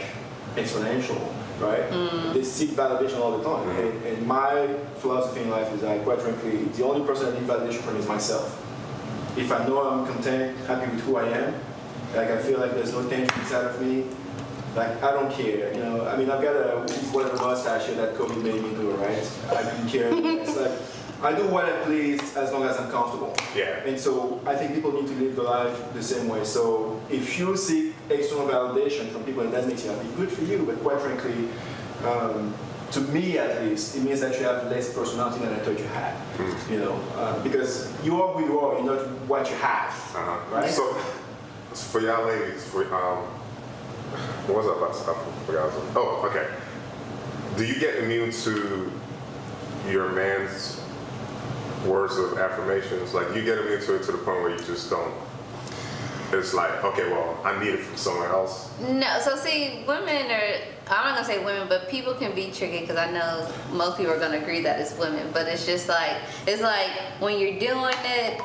exponential, right? They seek validation all the time. And my philosophy in life is that, quite frankly, the only person I need validation from is myself. If I know I'm content, happy with who I am, like I feel like there's no tension inside of me, like I don't care, I mean, I've got a whatever mustache here that COVID made me do, right? I don't care. It's like I do what I please as long as I'm comfortable. Yeah. And so I think people need to live their life the same way. So if you seek external validation from people and that makes you happy, good for you. But quite frankly, to me at least, it means that you have less personality than I thought you had. Because you are who you are, you're not what you have. Right? So for y'all ladies, what was I about to say? I forgot. Oh, okay. Do you get immune to your man's words of affirmations? Like you get immune to it to the point where you just don't. It's like, okay, well, I need it from someone else. No, so see, women are, I'm not gonna say women, but people can be tricky because I know most people are gonna agree that it's women, but it's just like, when you're doing it,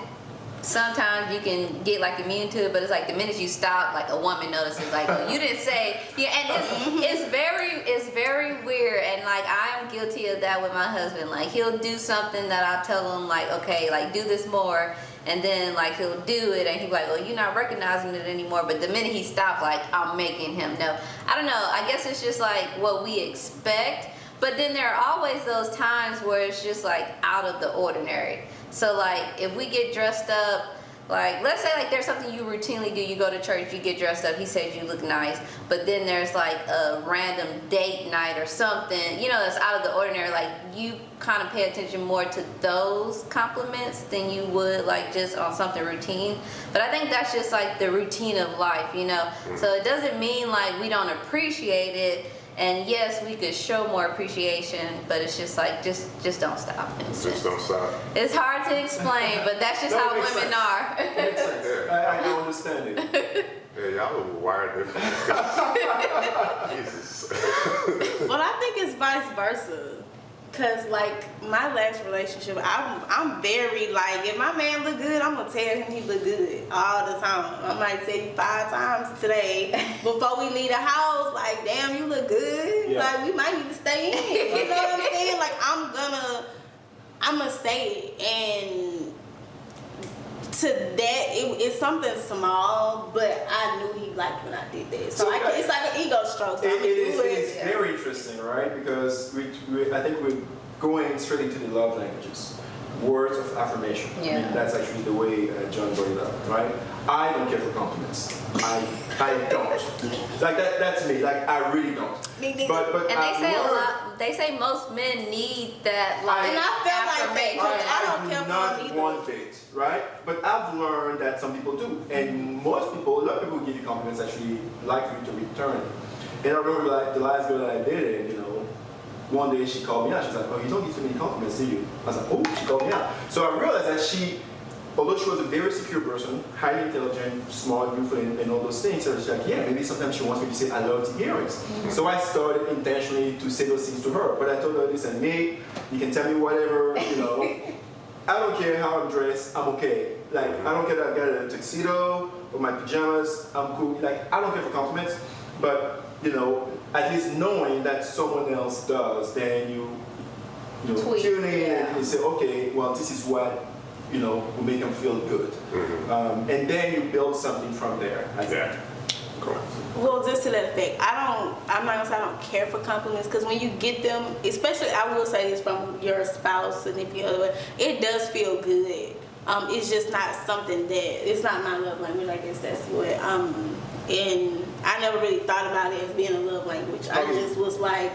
sometimes you can get like immune to it, but it's like the minute you stop, like a woman notices, like, well, you didn't say, and it's very weird, and like I'm guilty of that with my husband. Like he'll do something that I'll tell him like, okay, like do this more, and then like he'll do it, and he's like, well, you're not recognizing it anymore. But the minute he stopped, like I'm making him know. I don't know. I guess it's just like what we expect. But then there are always those times where it's just like out of the ordinary. So like if we get dressed up, like let's say like there's something you routinely do, you go to church, you get dressed up, he says you look nice, but then there's like a random date night or something, that's out of the ordinary, like you kind of pay attention more to those compliments than you would like just on something routine. But I think that's just like the routine of life, So it doesn't mean like we don't appreciate it. And yes, we could show more appreciation, but it's just like, just don't stop. Just don't stop. It's hard to explain, but that's just how makes women sense. are. Makes sense. I don't understand it. Yeah, y'all are wired different. Jesus. well, I think it's vice versa. Cause like my last relationship, I'm very like, if my man look good, I'm gonna tell him he look good all the time. I might tell you 5 times today before we leave the house. Like, damn, you look good. Yeah. Like, we might need to stay in. You know what I'm saying? Like, I'm gonna say it, and to that, it's something small, but I knew he liked when I did that. So it's like an ego stroke. So It's very interesting, right? Because I think we're going straight into the love languages. Words of affirmation. I Yeah. mean, that's actually the way John brought it up, right? I don't care for compliments. I don't. Like that's me. Like I really don't. But And I've they say learned- they say most men need that like And I felt like that. affirmation. I don't care do for not them either. want it, right? But I've learned that some people do, and most people, a lot of people who give you compliments actually like you to return. And I remember like the last girl that I dated, one day she called me out. She's like, "Oh, you don't give too many compliments, do you?" I was like, "Oh," she called me out. So I realized that although she was a very secure person, highly intelligent, smart, beautiful, and all those things, so she's like, yeah, maybe sometimes she wants me to say, I love to hear it. So I started intentionally to say those things to her. But I told her, listen, Nate, you can tell me whatever, I don't care how I'm dressed, I'm okay. Like, I don't care that I got a tuxedo or my pajamas, I'm cool. Like, I don't care for compliments, but, at least knowing that someone else does, then Tweak, tune in yeah. and you say, okay, well, this is what will make them feel good, and then you build something from there. I think. Yeah. Cool. Well, just to that effect, I'm not gonna say I don't care for compliments, because when you get them, especially I will say this from your spouse, significant other, it does feel good. It's just not something it's not my love language. I guess that's what. And I never really thought about it as being a love language. I just was like,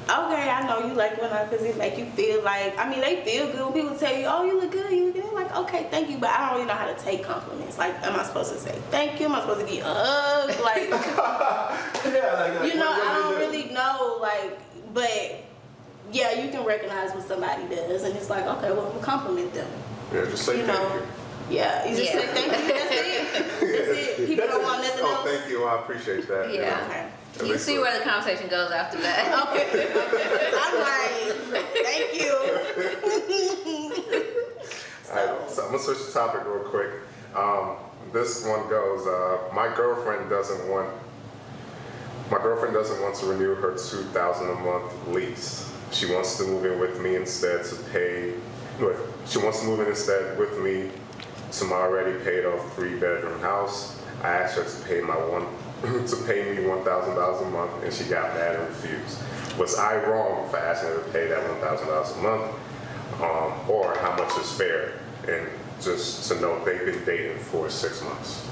okay, I know you like when because it make you feel like, I mean, they feel good when people tell you, oh, you look good, you look good. They're like, okay, thank you, but I don't really know how to take compliments. Like, am I supposed to say thank you? Am I supposed to give a hug? Like, Yeah, like you know, what I do don't you do? really know, like, but yeah, you can recognize what somebody does, and it's like, okay, well, I'm gonna compliment them. Yeah, just say You thank know, you. yeah, you just say thank you. That's it. That's it. People don't want nothing Oh, else. thank you. I appreciate that. Yeah. Okay. At You least see we're- where the conversation goes after that. Okay. I'm like, thank you. Alright, so I'm gonna switch the topic real quick. This one goes. My girlfriend doesn't want to renew her $2,000 a month lease. She wants to move in with me instead She wants to move in instead with me to my already paid off 3-bedroom house. I asked her to pay me $1,000 a month, and she got mad and refused. Was I wrong for asking her to pay that $1,000 a month, or how much is fair? And just to know, they've been dating for 6 months.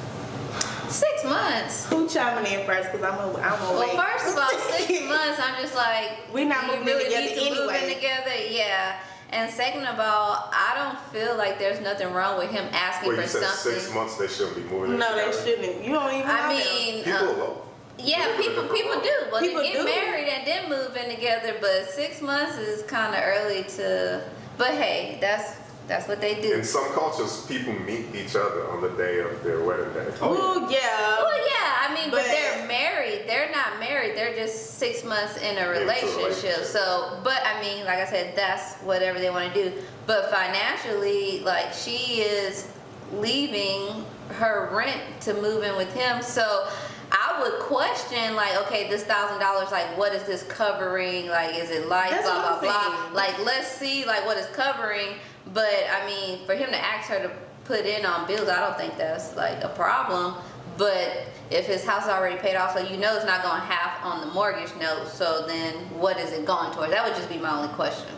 6 months. Who chiming in first? Because I'm gonna Well, wait. first of all, 6 months, I'm just like, We're not do you moving in really together need to move in anyway. together? Yeah. And second of all, I don't feel like there's nothing wrong with him asking Well, for you said something. 6 months they shouldn't be moving in No, they together. shouldn't. You don't even know I them. mean, People yeah, live in people different do. Well, People they get do. married and then move in together, but 6 months is kind of early to. But hey, that's what they do. In some cultures, people meet each other on the day of their wedding day. Ooh, yeah. Well, yeah, I mean, but But- they're married. They're not married. They're just 6 months in a relationship. So, but I mean, like I said, that's whatever they want to do. But financially, like, she is leaving her rent to move in with him. So I would question, like, okay, this $1,000, like, what is this covering? Like, is it light, That's blah, what blah, I'm blah. saying. Like, let's see, like, what it's covering. But, I mean, for him to ask her to put in on bills, I don't think that's, like, a problem. But if his house is already paid off, so you know it's not going half on the mortgage note, so then what is it going towards? That would just be my only question.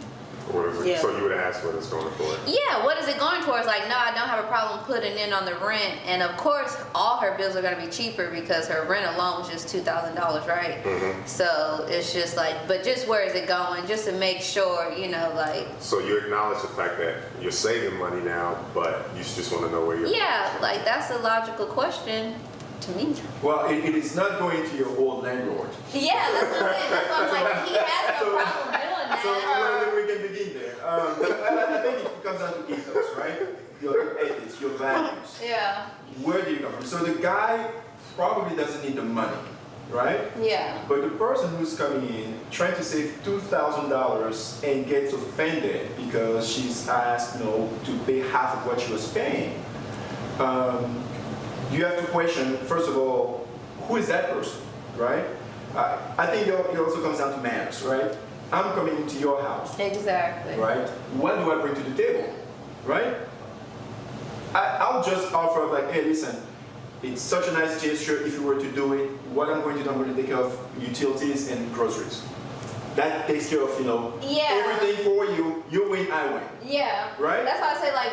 What is it? Yeah. So you would ask what it's going for. Yeah, what is it going towards? Like, no, I don't have a problem putting in on the rent. And of course, all her bills are going to be cheaper because her rent alone was just $2,000, right? So it's just like, but just where is it going? Just to make sure, you know, like, So you acknowledge the fact that you're saving money now, but you just want to know where you're. yeah, like that's a logical question to me. Well, it is not going to your old landlord. Yeah, that's what I'm saying. That's why I'm like, he has no problem doing So that. we can begin there. I think it comes down to ethos, right? Your ethics, your values. Yeah, Where do you come from? So the guy probably doesn't need the money, right? yeah. But the person who's coming in trying to save $2,000 and gets offended because she's asked, to pay half of what she was paying. You have to question, first of all, who is that person, right? I think it also comes down to manners, right? I'm coming into your house, Exactly. right? What do I bring to the table, right? I'll just offer up like, hey, listen, it's such a nice gesture. If you were to do it, what I'm going to do, I'm going to take care of utilities and groceries. That takes care of, Yeah. everything for you. You win, I win. Yeah. Right? That's why I say, like,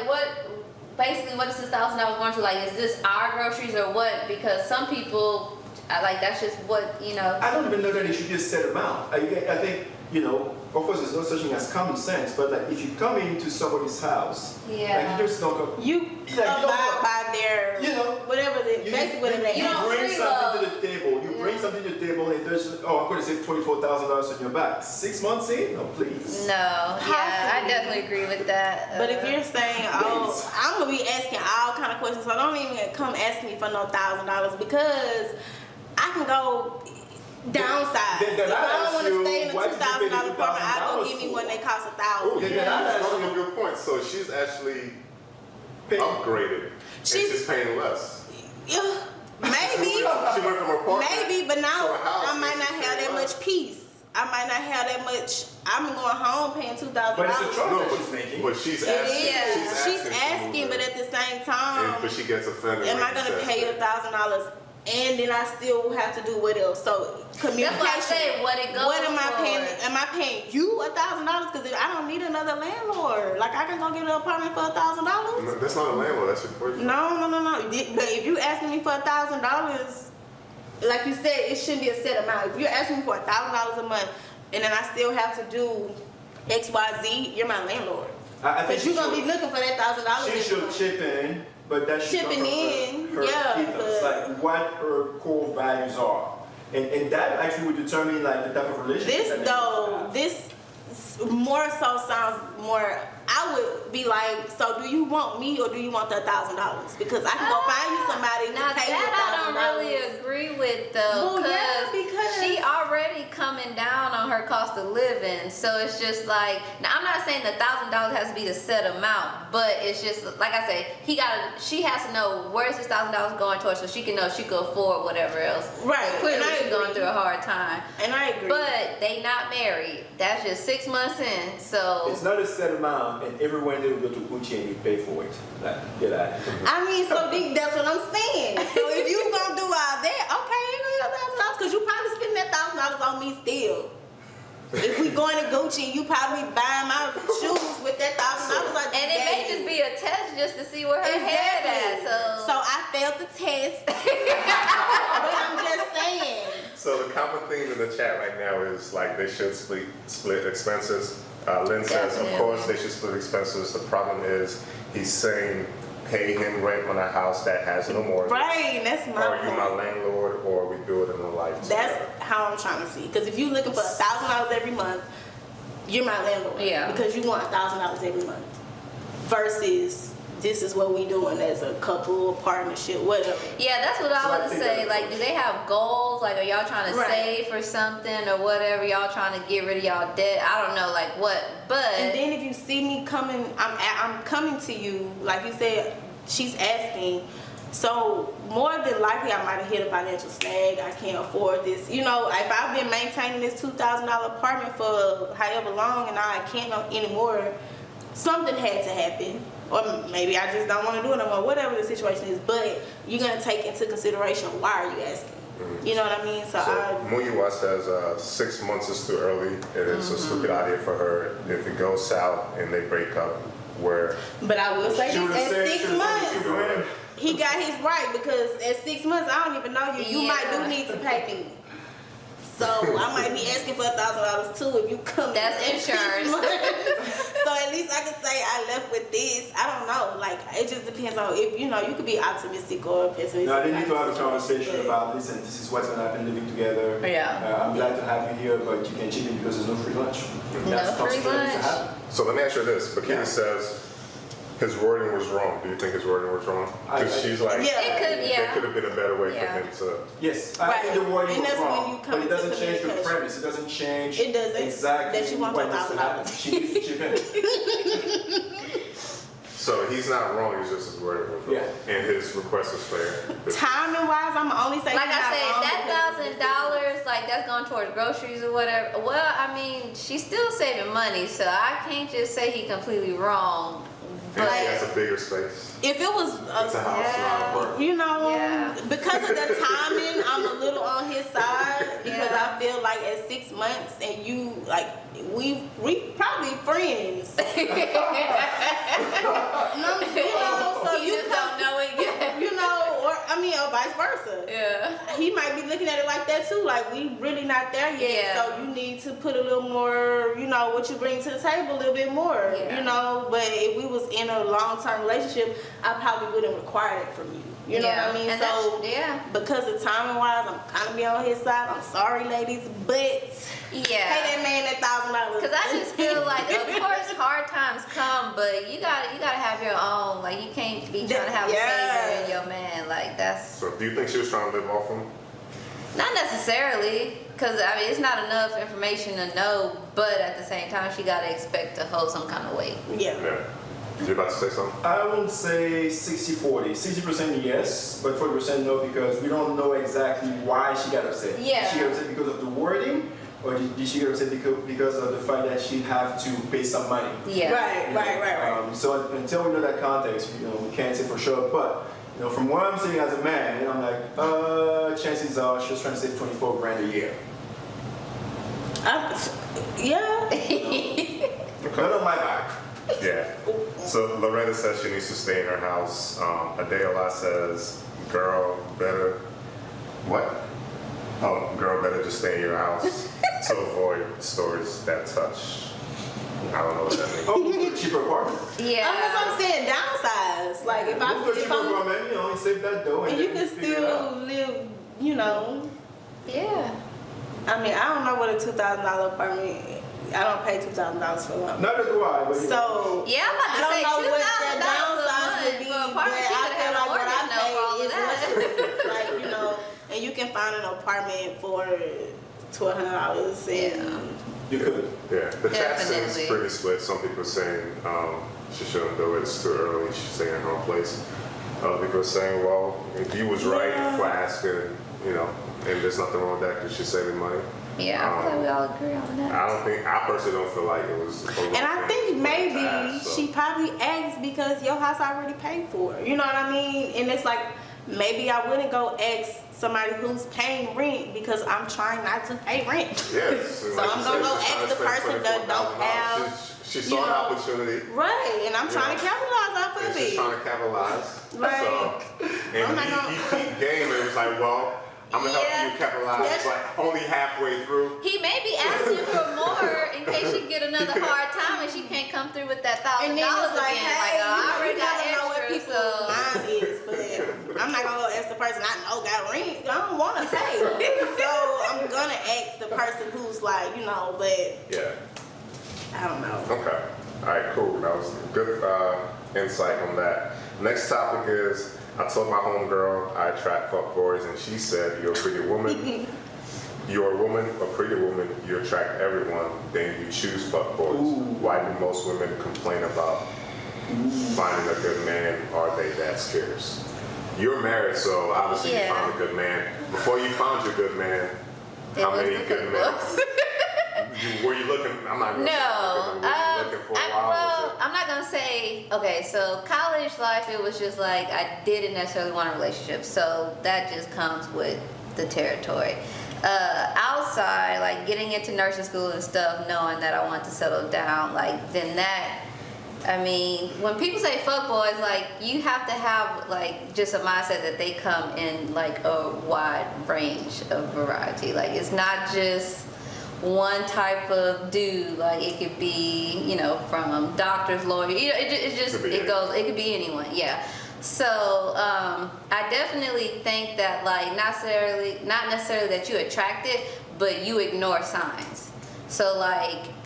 basically, what is this $1,000 going to? Like, is this our groceries or what? Because some people, that's just what, I don't even know that it should be a set amount. I think, of course, there's no such thing as common sense, but like if you come into somebody's house, Yeah. like you just don't go. You Yeah, you don't abide go. by their, You- basically whatever they you have. don't bring free something to love. the table. You bring Yeah. something to the table, and there's, I'm going to save $24,000 on your back. 6 months in? No, please. No, yeah, I Possibly. definitely agree with that. But if you're saying, I'm gonna be asking all kind of questions, so don't even come ask me for no $1,000 because I can go downsize. Then If I I don't ask want to you, stay in a why did you pay the $2,000 apartment, I'll go $2,000 give me for? one that costs Oh, $1,000. yeah, Yeah, that's that's a good point. So she's actually Pay- upgraded. She's- and she's paying less. Maybe, She went from apartment maybe, but now to a house, I might and not she's have paying that less. much peace. I might not have that much. I'm going home paying $2,000. But it's a choice No, that she's making. but she's It asking. is. She's to move asking, in. but at the same time, But she gets offended. am when I he gonna says pay that. $1,000 and then I still have to do what else? So communication. That's why I say what it goes What am I paying? towards. Am I paying you $1,000? Because I don't need another landlord. Like I can go get an apartment for $1,000. That's not a landlord. That's your boyfriend. No. But if you asking me for $1,000, like you said, it shouldn't be a set amount. If you're asking me for $1,000 a month, and then I still have to do X, Y, Z, you're my landlord. I think Because you're gonna be looking for that $1,000. She should chip in, but that should Chipping come from in, her yeah, ethos, but- like what her core values are, and that actually would determine like the type of relationship. that they have. This more so sounds more. I would be like, so do you want me or do you want the $1,000? Because I can go find you somebody Now to pay you that I don't really $1,000. agree with though, Well, yeah, because- she already coming down on her cost of living. So it's just like, now I'm not saying the $1,000 has to be the set amount, but it's just like I say, she has to know where's this $1,000 going towards, so she can know she could afford whatever else. Right, Clearly and I she's going agree. through a hard time. And I agree. But they not married. That's just 6 months in. So It's not a set amount, and everywhere they will go to Gucci and you pay for it. Like, get out. I mean, so that's what I'm saying. So if you gonna do all that, okay, $1,000, because you probably spending that $1,000 on me still. If we going to Gucci, you probably buying my shoes with that $1,000. and it may just be a test just to see where her head at. So I failed the test. But I'm just saying. So the common theme in the chat right now is like they should split expenses. Lynn says, of Definitely. course they should split expenses. The problem is he's saying pay him rent on a house that has no mortgage. Right, that's my Or you my point. landlord, or we do it in a life. That's how I'm trying to see. Because if you looking for $1,000 every month, you're my landlord. Yeah. Because you want $1,000 every month. Versus this is what we doing as a couple, partnership, whatever. Yeah, that's what So I I was to think say. that- Like, do they have goals? Like, are y'all trying to Right. save for something or whatever? Y'all trying to get rid of y'all debt? I don't know, like what. But And then if you see me coming, I'm coming to you, like you said, she's asking. So more than likely, I might have hit a financial snag. I can't afford this. You know, if I've been maintaining this $2,000 apartment for however long and now I can't anymore, something had to happen. Or maybe I just don't want to do it no more, whatever the situation is. But you're going to take into consideration, why are you asking? You know what I mean? So So Muyiwa says 6 months is too early. It is a stupid idea for her. If it goes south and they break up, where but I will say She this, would've at said- 6 she would've said months, she would've- he got his right, because at 6 months, I don't even know you. You might do Yeah. need to pay me. So I might be asking for $1,000 too if you come. That's in 6 insurance. months. So at least I can say I left with this. I don't know. Like it just depends on if you know. You could be optimistic or pessimistic. No, they need to have a about the conversation situation, about, listen, this is what's gonna happen living together. Yeah. I'm glad to have you here, but you can chip in because there's no free lunch. That's the free consequence that lunch. happen. So let me ask you this. Bikini Yeah. says his wording was wrong. Do you think his wording was wrong? Because I- she's like, Yeah. it could, there yeah. could have been a better way for Yeah. him to. Yes, Right. I think the wording And was that's when wrong, you come but it into doesn't change the communication. premise. It doesn't change It doesn't. exactly That you want what needs to happen. $1,000. She needs to chip in. So he's not wrong. It's just his wording was wrong. Yeah. And his request is fair. Timing wise, I'm only saying. like I said, that $1,000, like that's going towards groceries or whatever. Well, I mean, she's still saving money, so I can't just say he completely wrong. And But she has a bigger space. If it was, It's a house, not a Yeah. apartment. you know, Yeah. because of the timing, I'm a little on his side because Yeah. I feel like at 6 months and you like we probably friends. No, you know, so you you just come, don't know it yet. you know, or I mean, or vice versa. Yeah. He might be looking at it like that too, like we really not there yet. Yeah. So you need to put a little more, you know, what you bring to the table a little bit more, Yeah. you know. But if we was in a long-term relationship, I probably wouldn't require it from you. You know what I mean? And So yeah. because of timing wise, I'm kind of be on his side. I'm sorry, ladies, but Yeah. pay that man that $1,000. Cause I just feel like, of course, hard times come, but you gotta have your own. Like you can't be trying to have a savior in your man. Like that's So do you think she was trying to live off him? not necessarily. Cause I mean, it's not enough information to know. But at the same time, she gotta expect to hold some kind of weight. yeah. Yeah. You about to say something? I would say 60-40. 60% yes, but 40% no, because we don't know exactly why she got upset. Yeah. She got upset because of the wording, or did she get upset because of the fact that she'd have to pay some money? Yeah. Right. So until we know that context, we can't say for sure. But from what I'm saying as a man, I'm like, chances are she's trying to save 24 grand a year. Yeah. Not on my back. Yeah. So Loretta says she needs to stay in her house. Adela says, girl, better. What? Oh, girl, better just stay in your house to avoid stories that touch. I don't know what that means. Oh, move to a cheaper apartment. Yeah. That's what I'm saying. Downsize. Like if Move to a cheaper I'm, apartment, you save that dough. and you can figure it out. still live, Yeah. I mean, I don't know what a $2,000 apartment. I don't pay $2,000 for one. Neither do I. But So Yeah, I'm about I to don't say know what $2,000 the downsides would be, for an but apartment. You I could feel have like a what I mortgage note for all pay of is that. like and you can find an apartment for $1,200 and you could. Yeah, the chat seems Definitely. pretty split. Some people saying she shouldn't do it. It's too early. She's staying in her own place. Other people are saying, well, if you was right Yeah. for asking, and there's nothing wrong with that because she's saving money. Yeah, I feel like we all agree on that. I personally don't feel like it was. And I think maybe so. she probably asked because your house already paid for. You know what I mean? And it's like maybe I wouldn't go ask somebody who's paying rent because I'm trying not to pay rent. Yes. So I'm gonna go ask the person that don't have. She saw an opportunity. Right, and I'm trying to capitalize off And of she's it. trying to capitalize. Right. So, and I'm not gonna- he game and it was like, well, I'm gonna help Yeah. you capitalize. It's like only halfway through. He may be asking for more in case she get another hard time and she can't come through with that $1,000 And then it's like, again. hey, I already you got never know what extra, people's so mind is, but I'm not gonna go ask the person I know got rent. I don't want to pay, so I'm gonna ask the person who's like, but Yeah. I don't know. Okay. All right, cool. That was good insight on that. Next topic is, I told my homegirl I attract fuckboys, and she said, you're a pretty woman. You're a woman, a pretty woman, you attract everyone, then you choose fuckboys. Why do most women complain about finding a good man? Are they that scarce? You're married, so obviously Yeah. you found a good man. Before you found your good man, It how was many the good men? fuckboys. Were you looking? I'm not gonna No, say were you looking for a while? Was it- I'm not gonna say. Okay, so college life, it was just like I didn't necessarily want a relationship, so that just comes with the territory. Outside, like getting into nursing school and stuff, knowing that I want to settle down, then that. I mean, when people say fuckboys, you have to have just a mindset that they come in a wide range of variety. It's not just one type of dude. It could be, from doctors, lawyers. It goes. It could be anyone. Yeah. So I definitely think that not necessarily that you attract it, but you ignore signs. So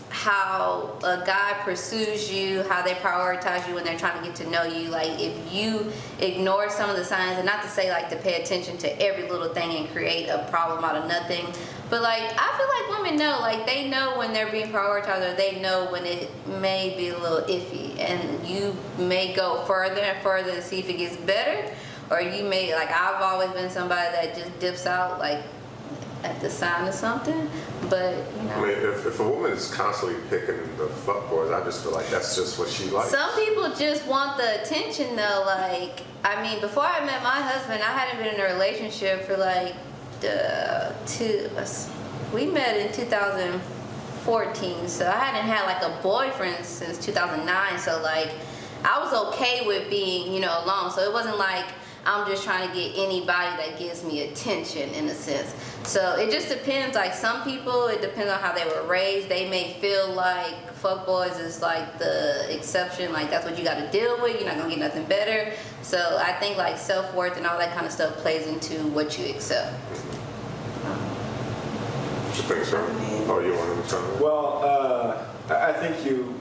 how a guy pursues you, how they prioritize you when they're trying to get to know you. If you ignore some of the signs, and not to say to pay attention to every little thing and create a problem out of nothing, but I feel like women know, they know when they're being prioritized, or they know when it may be a little iffy, and you may go further and further to see if it gets better, or you may, I've always been somebody that just dips out at the sign of something, but I mean, if a woman is constantly picking the fuckboys, I just feel like that's just what she likes. Some people just want the attention though. Before I met my husband, I hadn't been in a relationship for we met in 2014, so I hadn't had a boyfriend since 2009, so I was okay with being, alone, so it wasn't I'm just trying to get anybody that gives me attention in a sense. So it just depends. Some people, it depends on how they were raised. They may feel like fuckboys is the exception. That's what you got to deal with. You're not gonna get nothing better. So I think self-worth and all that kind of stuff plays into what you accept. You think so? Oh, you want to tell me? Well, I think you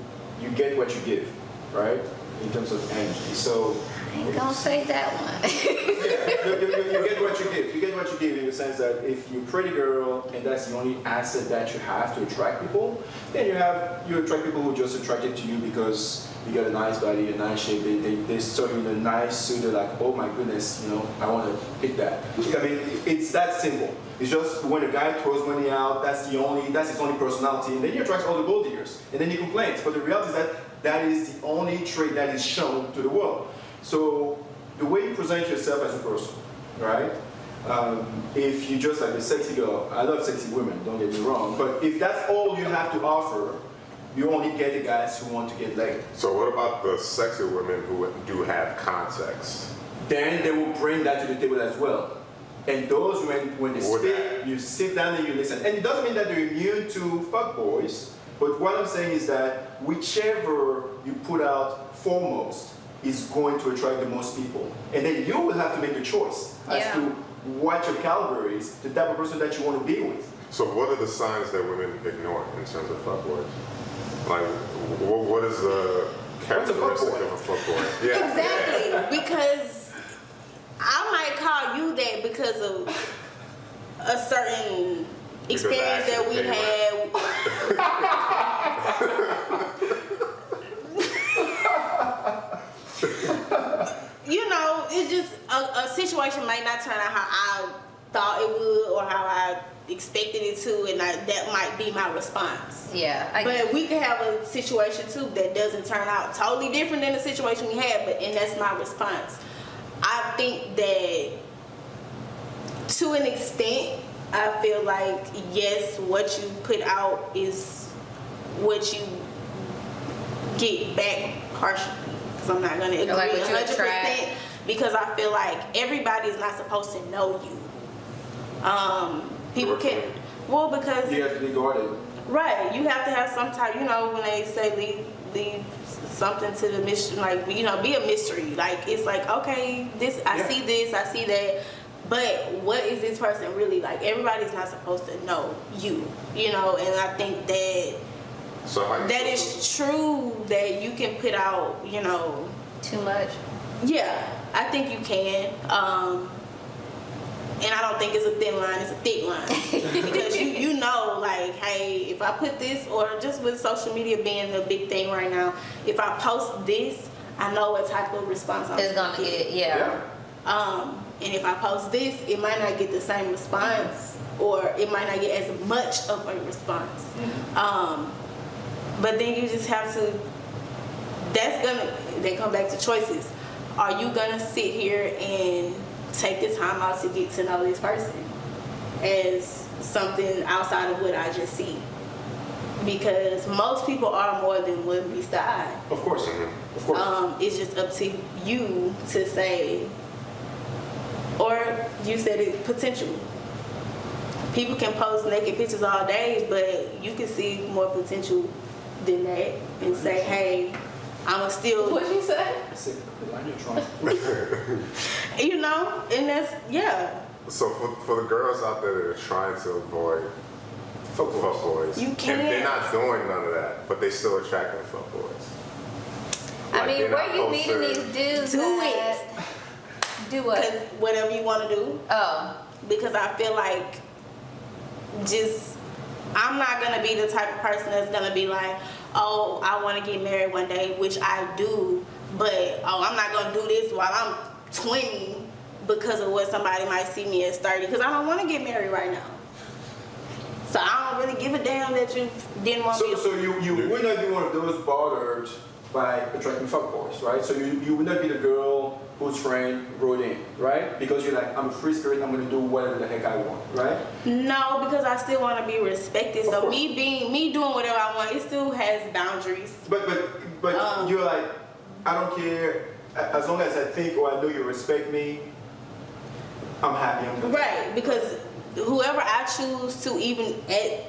get what you give, right? In terms of energy. So I ain't gonna say that one. you get what you give. You get what you give in the sense that if you're a pretty girl and that's the only asset that you have to attract people, then you attract people who are just attracted to you because you got a nice body, a nice shape, they saw you in a nice suit, they're like, oh my goodness, you know, I want to pick that. I mean, it's that simple. It's just when a guy throws money out, that's his only personality, and then he attracts all the gold diggers, and then he complains. But the reality is that is the only trait that is shown to the world. So the way you present yourself as a person, right? If you just like a sexy girl, I love sexy women, don't get me wrong, but if that's all you have to offer, you only get the guys who want to get laid. So what about the sexy women who do have context? Then they will bring that to the table as well. And those, when they speak, you sit down and you listen. And it doesn't mean that they're immune to fuckboys, but what I'm saying is that whichever you put out foremost is going to attract the most people. And then you will have to make the choice as to what your caliber is, the type of person that you want to be with. So what are the signs that women ignore in terms of fuckboys? Like, what is the characteristic of a fuckboy? Yeah. Exactly, because I might call you that because of a certain experience that we had. You know, it's just a situation might not turn out how I thought it would or how I expected it to, and that might be my response. Yeah. But we could have a situation too that doesn't turn out totally different than the situation we had, and that's my response. I think that to an extent, I feel like yes, what you put out is what you get back partially. Because I'm not going to agree like what you 100% attract. because I feel like everybody is not supposed to know you. People can, well, because You have to be guarded. right, you have to have some type. You know, when they say leave something to the mystery, like, you know, be a mystery. Like, it's like, okay, I see this, I see that, but what is this person really like? Everybody's not supposed to know you, you know, and I think that is true that you can put out, you know, Too much. yeah, I think you can. And I don't think it's a thin line, it's a thick line. Because you know, like, hey, if I put this, or just with social media being the big thing right now, if I post this, I know what type of response I'm It's gonna get, yeah. And if I post this, it might not get the same response, or it might not get as much of a response. But then you just have to, they come back to choices. Are you gonna sit here and take the time out to get to know this person as something outside of what I just see? Because most people are more than what meets the eye. Of course. Of course. It's just up to you to say, or you said it, potential. People can post naked pictures all day, but you can see more potential than that and say, hey, I'ma still. What'd you say? I said, the line you're trying. You know, and that's, yeah. So for the girls out there that are trying to avoid fuckboys, You can't. and they're not doing none of that, but they still attracting fuckboys. I Like, mean, they're where not you meeting posting- these dudes Do at? Do Because what? whatever you want to do. Oh. Because I feel like I'm not going to be the type of person that's going to be like, oh, I want to get married one day, which I do, but oh, I'm not going to do this while I'm 20 because of what somebody might see me as 30, because I don't want to get married right now. So I don't really give a damn that you didn't want me to. So you would not be one of those bothered by attracting fuckboys, right? So you would not be the girl whose friend wrote in, right? Because you're like, I'm a free spirit, I'm gonna do whatever the heck I want, right? No, because I still want to be respected. Of So course. me doing whatever I want, it still has boundaries. But you're like, I don't care, as long as I think or I know you respect me, I'm happy, I'm good. Right, because whoever I choose to, even at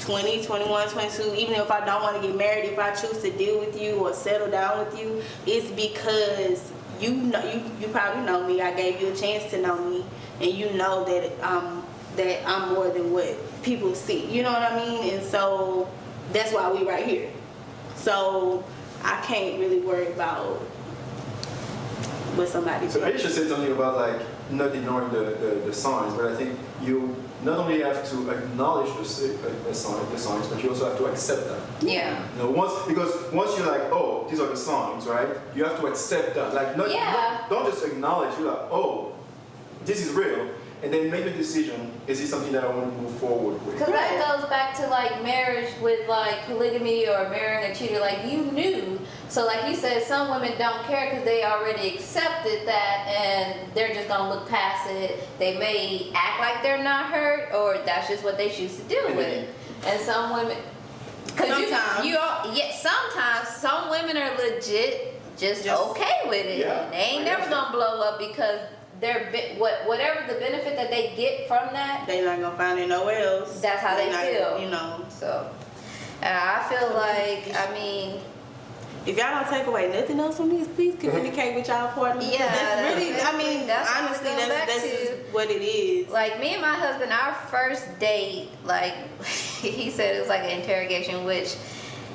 20, 21, 22, even if I don't want to get married, if I choose to deal with you or settle down with you, it's because you know, you probably know me. I gave you a chance to know me, and you know that I'm more than what people see. You know what I mean? And so that's why we right here. So I can't really worry about what somebody So thinks. Aisha said something about like, not ignoring the signs, but I think you not only have to acknowledge the signs, but you also have to accept them. Yeah. You know, because once you're like, oh, these are the signs, right? You have to accept that. Like, don't just acknowledge. You're like, oh, this is real, and then make a decision. Is this something that I want to move forward with? Because that goes back to like marriage with like polygamy or marrying a cheater. Like you knew. So like you said, some women don't care because they already accepted that and they're just gonna look past it. They may act like they're not hurt, or that's just what they choose to deal with. And some women, sometimes some women are legit just okay with it. Yeah, They ain't never gonna blow up because they're whatever the benefit that they get from that. They not gonna find it nowhere else. That's how they feel. You know. So, and I feel like, I mean, if y'all don't take away nothing else from this, please communicate with y'all partner. Yeah, That's really, I mean, that's what honestly, we're going back that's to. just what it is. like me and my husband, our first date, like he said it was like an interrogation, which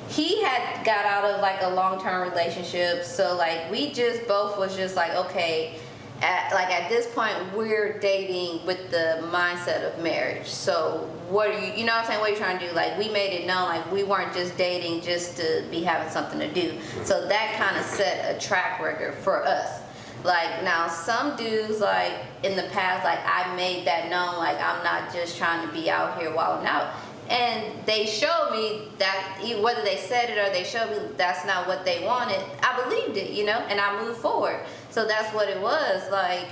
he had got out of like a long-term relationship. So like we just both was just like, okay, at this point we're dating with the mindset of marriage. So what are you know what I'm saying, what are you trying to do? Like we made it known like we weren't just dating just to be having something to do. So that kind of set a track record for us. Like now some dudes like in the past, like I made that known, like I'm not just trying to be out here wilding out. And they showed me that whether they said it or they showed me that's not what they wanted, I believed it, you know, and I moved forward. So that's what it was. Like,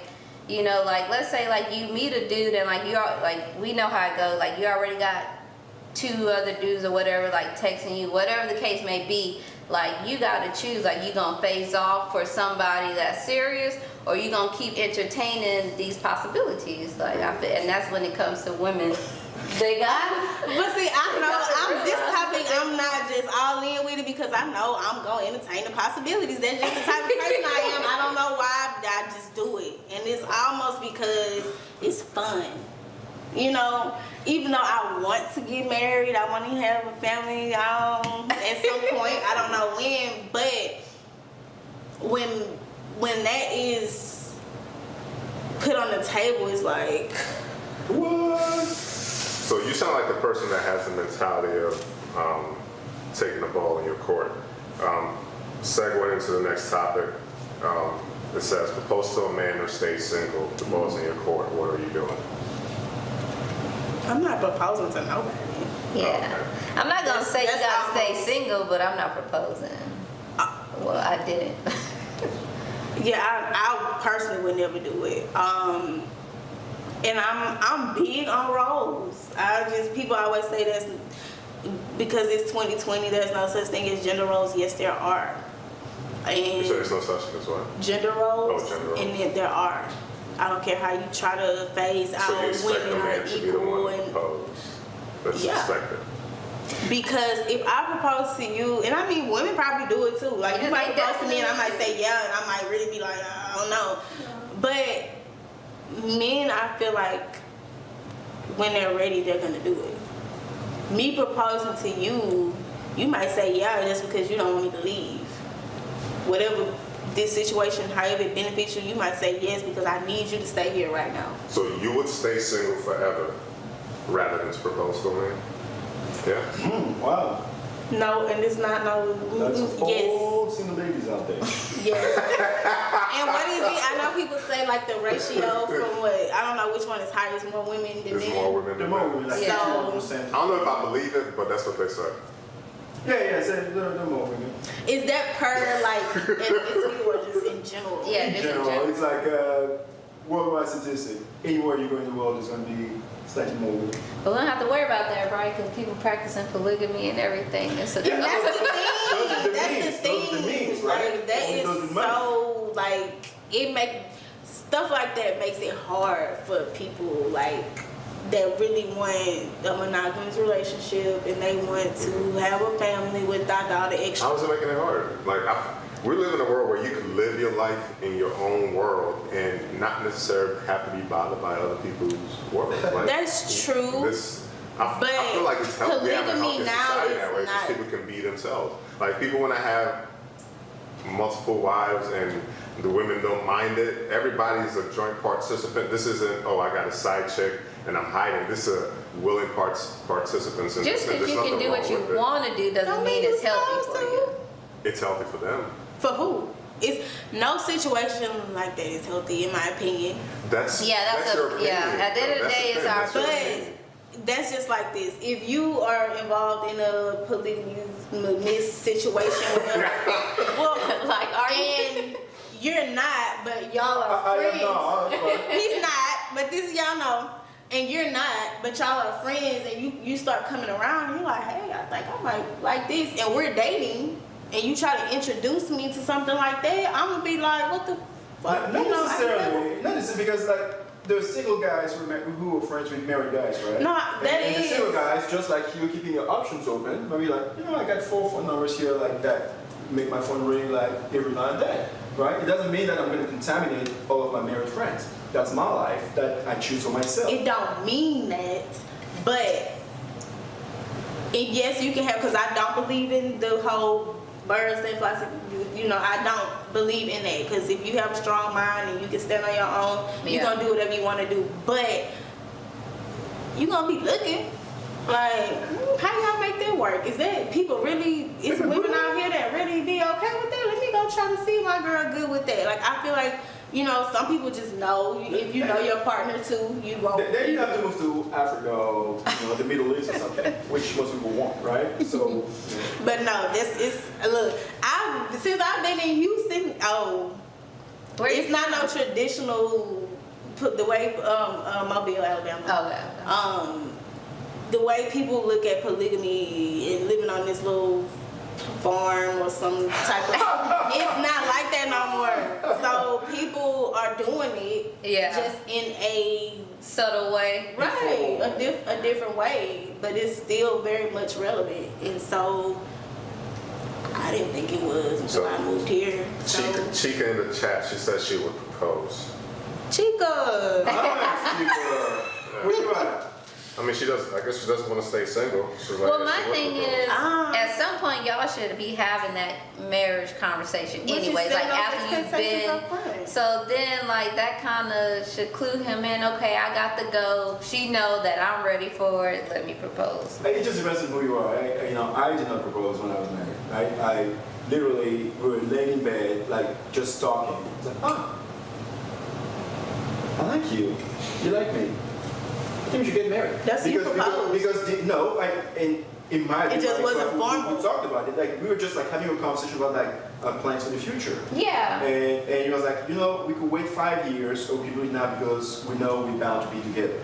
you know, like let's say like you meet a dude and like we know how it goes. Like you already got 2 other dudes or whatever like texting you, whatever the case may be. Like you gotta choose. Like you gonna phase off for somebody that's serious, or you gonna keep entertaining these possibilities. Like and that's when it comes to women. They got it. But see, I know this topic, I'm not just all in with it because I know I'm gonna entertain the possibilities. That's just the type of person I am. I don't know why I just do it, and it's almost because it's fun. You know, even though I want to get married, I want to have a family at some point. I don't know when, but when that is put on the table, it's like, what? So you sound like the person that has the mentality of taking the ball in your court. Segue into the next topic. It says, propose to a man or stay single. The ball's in your court. What are you doing? I'm not proposing to nobody. Yeah. Okay. I'm not gonna say you That's gotta stay almost- single, but I'm not proposing. Well, I didn't. Yeah, I personally would never do it. And I'm big on roles. People always say that's because it's 2020. There's no such thing as gender roles. Yes, there are. And You said there's no such thing as what? gender roles. Oh, gender roles. And then there are. I don't care how you try to phase out So you expect the women are man to be the equal one to and propose. That's Yeah. expected. because if I propose to you, and I mean women probably do it too. Like Yeah, you might they propose to me and I might definitely say yeah, and I might really be like I don't know. But men, I feel like when they're ready, they're gonna do it. Me proposing to you, you might say yeah, just because you don't want me to leave. Whatever this situation, however it benefits you, you might say yes because I need you to stay here right now. So you would stay single forever rather than to propose to a man? Yeah? Wow. No, and it's not no. That's Yes. all single ladies out there. Yes. And what is it? I know people say like the ratio from what, I don't know which one is higher, it's more women than There's men. more women The than more men. we like Yeah. 51%. I don't know if I believe it, but that's what they say. Yeah, say the more women. Is that per like ethnicity or just in general? Yeah, In just in general, general. it's like a worldwide statistic. Anywhere you go in the world, there's going to be slightly more women. But we don't have to worry about that, right? Because people practicing polygamy and everything. It's a Yeah. That's the Those are thing. the That's means. the Those are the thing. means, right? Like that Those are is the money. so like it make stuff like that makes it hard for people like that really want a monogamous relationship and they want to have a family without all the extra. How is it making it hard? Like, we live in a world where you can live your life in your own world and not necessarily have to be bothered by other people's world. Like, That's true. I feel like it's helping. We have a polygamy healthy now society is that way because not- people can be themselves. Like, people want to have multiple wives and the women don't mind it. Everybody's a joint participant. This isn't, oh, I got a side chick and I'm hiding. This is a willing participants. And Just because there's you can nothing do what wrong you with it. want to do doesn't Don't mean mean it's you healthy supposed for to. you. It's healthy for them. For who? It's no situation like that is healthy, in my opinion. That's That's your a opinion. At the end of the That's day, it's thing. our That's your But opinion. that's just like this. If you are involved in a polygamous situation, well, Like, are you? and you're not, but y'all are I am friends. not. He's not, but this y'all know. And you're not, but y'all are friends, and you start coming around, and you're like, hey, I think I might like this, and we're dating, and you try to introduce me to something like that, I'm gonna be like, what the fuck? Not You know, necessarily. Not necessarily because like there's single guys who are friends with married guys, right? No, and the is. single guys, just like you, keeping your options open. Maybe like, I got 4 phone numbers here like that. Make my phone ring like every now and then, right? It doesn't mean that I'm going to contaminate all of my married friends. That's my life that I choose for myself. It don't mean that, but yes, you can have, because I don't believe in the whole birds and flies. You know, I don't believe in that, because if you have a strong mind and you can stand on your own, you're Yeah. gonna do whatever you want to do. But you're gonna be looking like, how y'all make that work? Is that people really? Is women out here that really be okay with that? Let me go try to see my girl good with that. Like, I feel like, you know, some people just know. If you know your partner too, you won't. Then you have to move to Africa or the Middle East or something, which most people want, right? So, But no, this is look. Since I've been in Houston, Where you it's not no traditional. The way Mobile, Alabama. Okay. The way people look at polygamy and living on this little farm or some type of, it's not like that no more. So people are doing it, Yeah. just in a Subtle way. right, a different way, but it's still very much relevant. And so I didn't think it was until I moved here. So Chica in the chat, she said she would propose. Chica. nice, people. Where you at? I mean, I guess she doesn't want to stay single. She's like, Well, yeah, my she would thing propose. is, Ah. at some point, y'all should be having that marriage conversation But you anyways. set Like, those after you've expectations been. up front. So then, like, that kind of should clue him in. Okay, I got to go. She know that I'm ready for it. Let me propose. It just depends on who you are. I did not propose when I was married. I literally, we were laying in bed, like just talking. It's like, I like you. You like me. I think we should get married. That's you proposed. In my It just like, wasn't we formal. talked about it. Like we were just like having a conversation about like plans for the future. Yeah. And he was like, we could wait 5 years or we could do it now because we know we're bound to be together.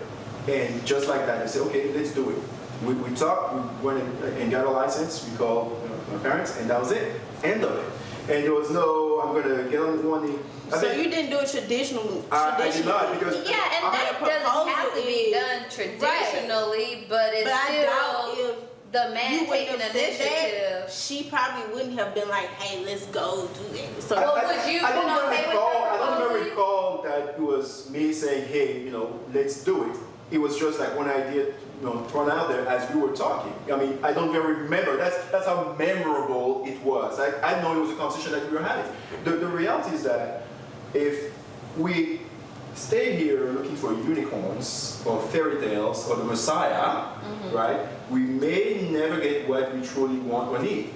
And just like that, they said, okay, let's do it. We talked, we went and got a license, we called my parents, and that was it. End of it. And there was no, I'm going to get on one knee. So you didn't do it traditionally. I did not because Yeah, and that proposal doesn't have to be is- done traditionally, but it's But I doubt still if the man you wouldn't taking have said that, initiative. she probably wouldn't have been like, hey, let's go do that. So Well, would you I don't been okay with her I don't proposing? recall that it was me saying, hey, let's do it. It was just like one idea, thrown out there as we were talking. I mean, I don't very remember. That's how memorable it was. I know it was a conversation that we were having. The reality is that if we stay here looking for unicorns or fairy tales or the Messiah, right? We may never get what we truly want or need.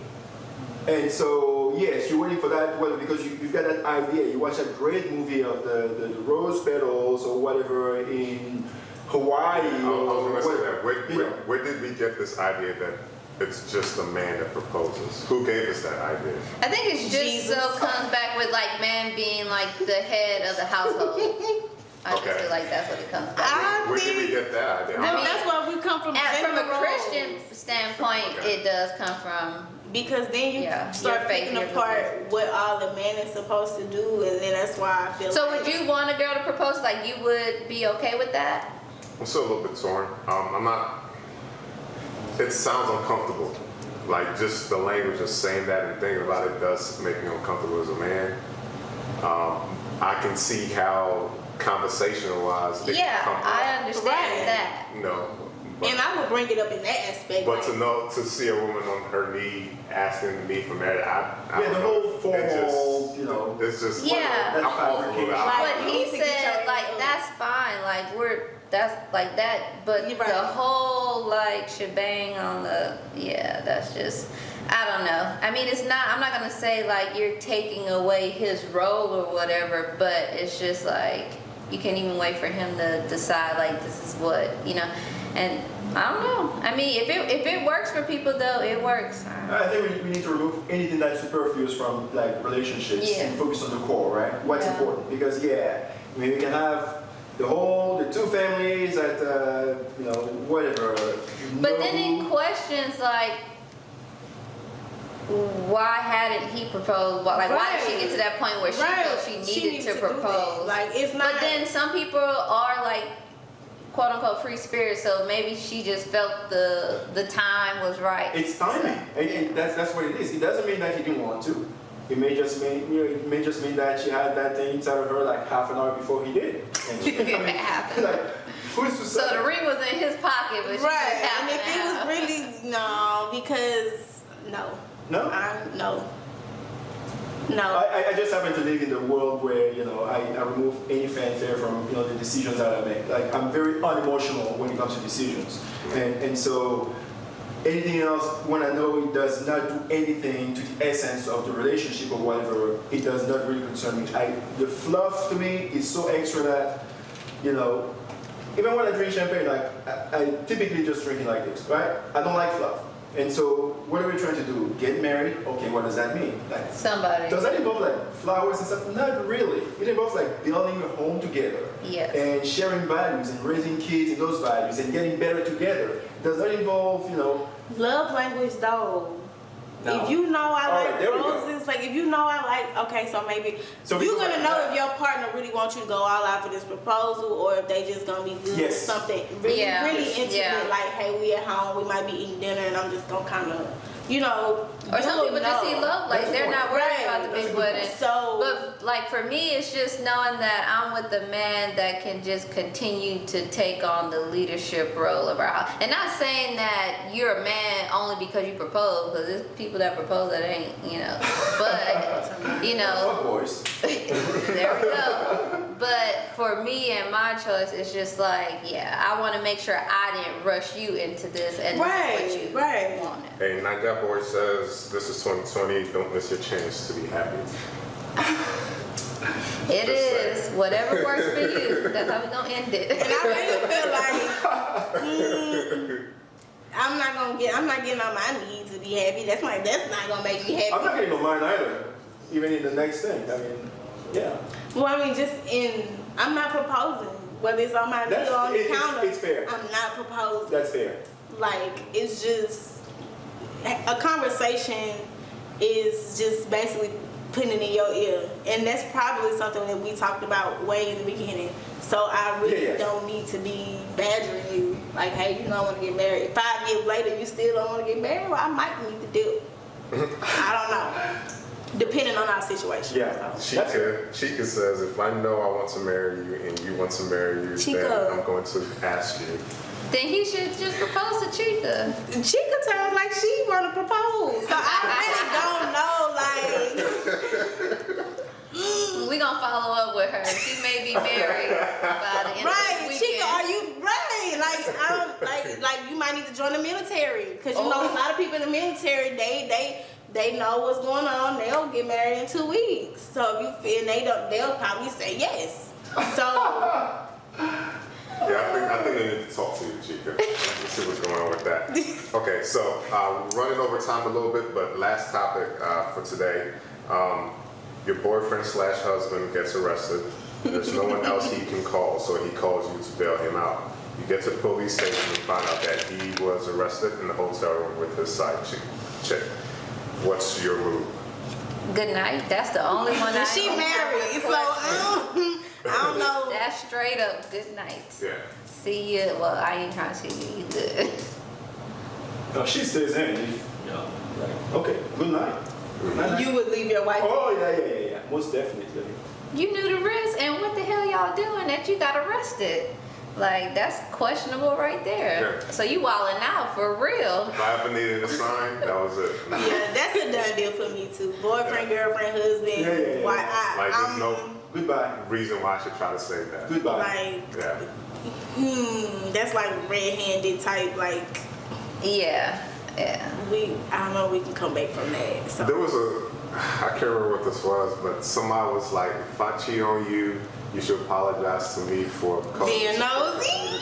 And so, yes, you're waiting for that because you've got that idea. You watch that great movie of the rose petals or whatever in Hawaii. I was going to say that. you know. Where did we get this idea that it's just a man that proposes? Who gave us that idea? I think it's just Jesus. so comes back with like man being like the head of the household. I just Okay. feel like that's what it comes back Where did we get that idea? I mean, that's why we come from with. From a gender Christian roles. standpoint, Okay. it does come from. Because then you Yeah, start your faith, picking your apart what all the man is supposed to do, and then that's why I feel So like. would you want a girl to propose? Like you would be okay with that? I'm still a little bit torn. I'm not. It sounds uncomfortable. Like just the language of saying that and thinking about it does make me uncomfortable as a man. I can see how conversational wise it Yeah, can come I up. understand Right. that. And I would bring it up in that aspect. But like, to see a woman on her knee asking me for marriage, I Yeah, the don't whole know. formal, you know. It's just Yeah. I'm all for it. Like, But you he need to get said, your- like, that's fine. Like, that's like that. But You're right. the whole, like, shebang on that's just, I don't know. I mean, I'm not going to say, like, you're taking away his role or whatever, but it's just, like, you can't even wait for him to decide, like, this is what, and I don't know. I mean, if it works for people, though, it works. I think we need to remove anything that's superfluous from like relationships Yeah. and focus on the core, right? What's Yeah. important? Because I mean, we can have the two families at whatever. But then it questions, like, why hadn't he proposed? Like, why did she get to that point where she felt she needed to do that. propose? Like, it's not. But then some people are, like, quote unquote free spirits, so maybe she just felt the time was right. It's timing, and that's what it is. It doesn't mean that he didn't want to. It may just mean that she had that thing inside of her like half an hour before he did. And she, like, who's to say? So the ring was in his pocket, but she Right. just And if it was really because no. No? No. I just happen to live in the world where I remove any fanfare from the decisions that I make. Like I'm very unemotional when it comes to decisions, and so anything else when I know it does not do anything to the essence of the relationship or whatever, it does not really concern me. The fluff to me is so extra that even when I drink champagne, like I typically just drink it like this, right? I don't like fluff. And so, what are we trying to do? Get married? Okay, what does that mean? Like, somebody. does that involve like flowers and stuff? Not really. It involves like building a home together. Yes. And sharing values and raising kids in those values and getting better together. Does that involve, Love language though. No. If you know I All right, like there we go. roses, like if you know I like, okay, so maybe So we you're go gonna back know to that. if your partner really wants you to go all out for this proposal or if they just gonna be good Yes. with something really, Yeah. really intimate, Yeah. like, hey, we at home, we might be eating dinner and I'm just gonna kind of, Or some people just see love, like That's they're a not point. worried Right. about the That's a big good wedding. point. So- but like for me, it's just knowing that I'm with the man that can just continue to take on the leadership role of our house. And not saying that you're a man only because you propose, because there's people that propose that ain't, But Fuck boys. there we go. But for me and my choice, it's just like, I want to make sure I didn't rush you into this, and this is what you wanted. Hey, Night That Boy says, this is 2020, don't miss your chance to be happy. It Just is saying. whatever works for you. That's how we gonna end it. And I really feel like I'm not getting on my knees to be happy. That's not gonna make me happy. I'm not getting on mine either. Even in the next thing. I mean, yeah. Well, I mean, I'm not proposing. Whether it's on my knee or on the counter, it's fair. I'm not proposing. That's fair. Like, it's just, a conversation is just basically putting it in your ear. And that's probably something that we talked about way in the beginning. So I really don't need to be badgering you. Like, hey, you don't want to get married. 5 years later, you still don't want to get married? Well, I might need to do it. I don't know. Depending on our situation. Yeah. So. Chica says, if I know I want to marry you and you want to marry you, Chica. then I'm going to ask you. Then he should just propose to Chica. Chica sounds like she want to propose. So I really don't know, like. We gonna follow up with her. She may be married by the end Right, of the Chica, weekend. are you right? Like, I don't like you might need to join the military because a lot of people in the military they know what's going on. They'll get married in 2 weeks. So if you feel they'll probably say yes. So I think they need to talk to you, Chica. Let's see what's going on with that. Okay, so running over time a little bit, but last topic for today. Your boyfriend/husband gets arrested. There's no one else he can call, so he calls you to bail him out. You get to the police station and find out that he was arrested in the hotel room with his side chick. What's your move? Good night. That's the only one I she married, so I don't know. That's straight up good night. Yeah. See you. Well, I ain't trying to see you. You good. No, she stays in. Like, okay, good night. You would leave your wife. Oh, yeah. Most definitely. You knew the risk, and what the hell y'all doing that you got arrested? Like, that's questionable right there. Yeah. So you wilding out for real. If I ever needed a sign, that was it. Yeah, that's a done deal for me too. Boyfriend, girlfriend, husband. Yeah. Why Like, there's no Goodbye. reason why I should try to say that. Goodbye. like, Yeah. that's like red-handed type. Like, Yeah. I don't know. We can come back from that. So. There was I can't remember what this was, but somebody was like, if I cheat on you, you should apologize to me for Being nosy.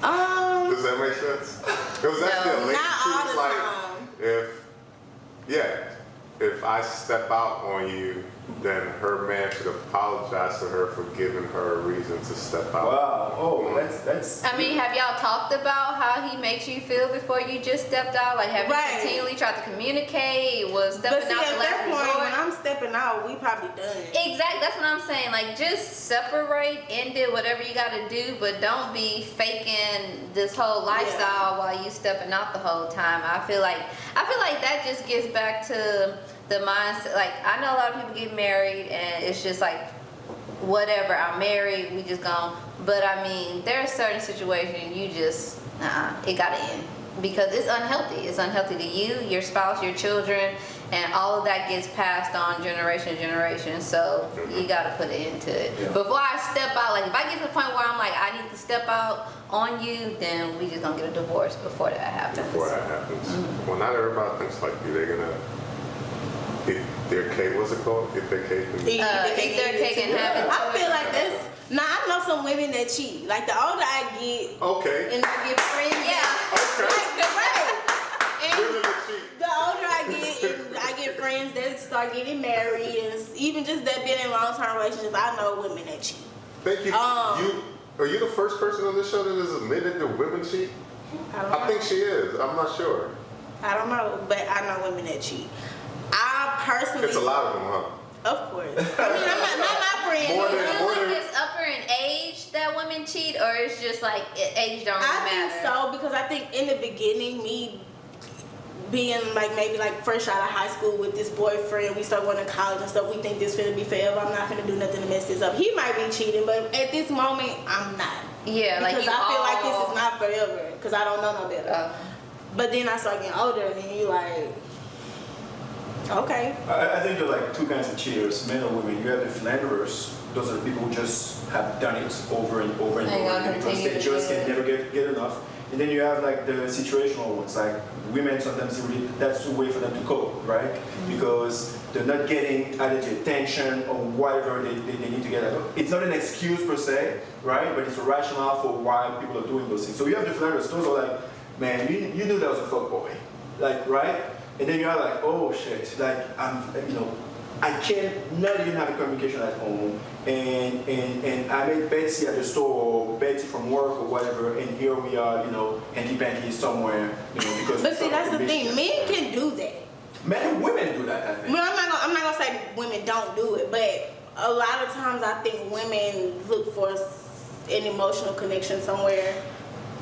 Does that make sense? It was actually a lady. not She all was the like, time. if I step out on you, then her man should apologize to her for giving her a reason to step out. Wow. Oh, that's. I mean, have y'all talked about how he makes you feel before you just stepped out? Like, have Right. you continually tried to communicate? Was But stepping see, out at the that last point, when resort? I'm stepping out, we probably done. Exactly, that's what I'm saying. Like, just separate, end it, whatever you gotta do, but don't be faking this whole lifestyle while you stepping out the whole time. I feel like that just gets back to the mindset. Like, I know a lot of people get married and it's just like, whatever, I'm married, we just gone. But I mean, there are certain situations you just, it gotta end. Because it's unhealthy. It's unhealthy to you, your spouse, your children, and all of that gets passed on generation to generation. So you gotta put an end to it. Yeah. Before I step out, like if I get to the point where I'm like, I need to step out on you, then we just gonna get a divorce before that happens. Before that happens. Well, not everybody thinks like you. They're gonna eat their cake. What's it called? Eat their cake. Eat Eat their cake and have it. I feel like that's. Nah, I know some women that cheat. Like the older I get, Okay. and I get friends. Yeah. Okay. Right. And Women that cheat. the older I get, and I get friends that start getting married, and even just that being in long-term relationships, I know women that cheat. Thank you. Are you the first person on this show that has admitted that women cheat? I think she is. I'm not sure. I don't know, but I know women that cheat. I personally. It's a lot of them, huh? Of course. I mean, I'm not my friend. More Do than- you feel like it's upper in age that women cheat, or it's just like age don't really I matter? think so because I think in the beginning, me being like maybe like fresh out of high school with this boyfriend, we start going to college and stuff. We think this finna be forever. I'm not finna do nothing to mess this up. He might be cheating, but at this moment, I'm not. Yeah, like Because you I feel like this all- is not forever because I don't know no better. But then I start getting older, and then you like, okay. I think there are like two kinds of cheaters, men or women. You have the philanderers. Those are the people who just have done it over and over and And over gonna again because continue they to just do can it. never get enough. And then you have like the situational ones, like women sometimes really, that's the way for them to cope, right? Because they're not getting either the attention or whatever they need to get. It's not an excuse per se, right? But it's a rationale for why people are doing those things. So you have the philanderers. Those are like, man, you knew that was a fuckboy, like, right? And then you're like, oh shit, like I can't not even have a communication at home, and I met Betsy at the store, or Betsy from work or whatever, and here we are, hanky panky somewhere, because. But see, that's the thing. Men can do that. Men and women do that, I think. Well, I'm not gonna say women don't do it, but a lot of times I think women look for an emotional connection somewhere.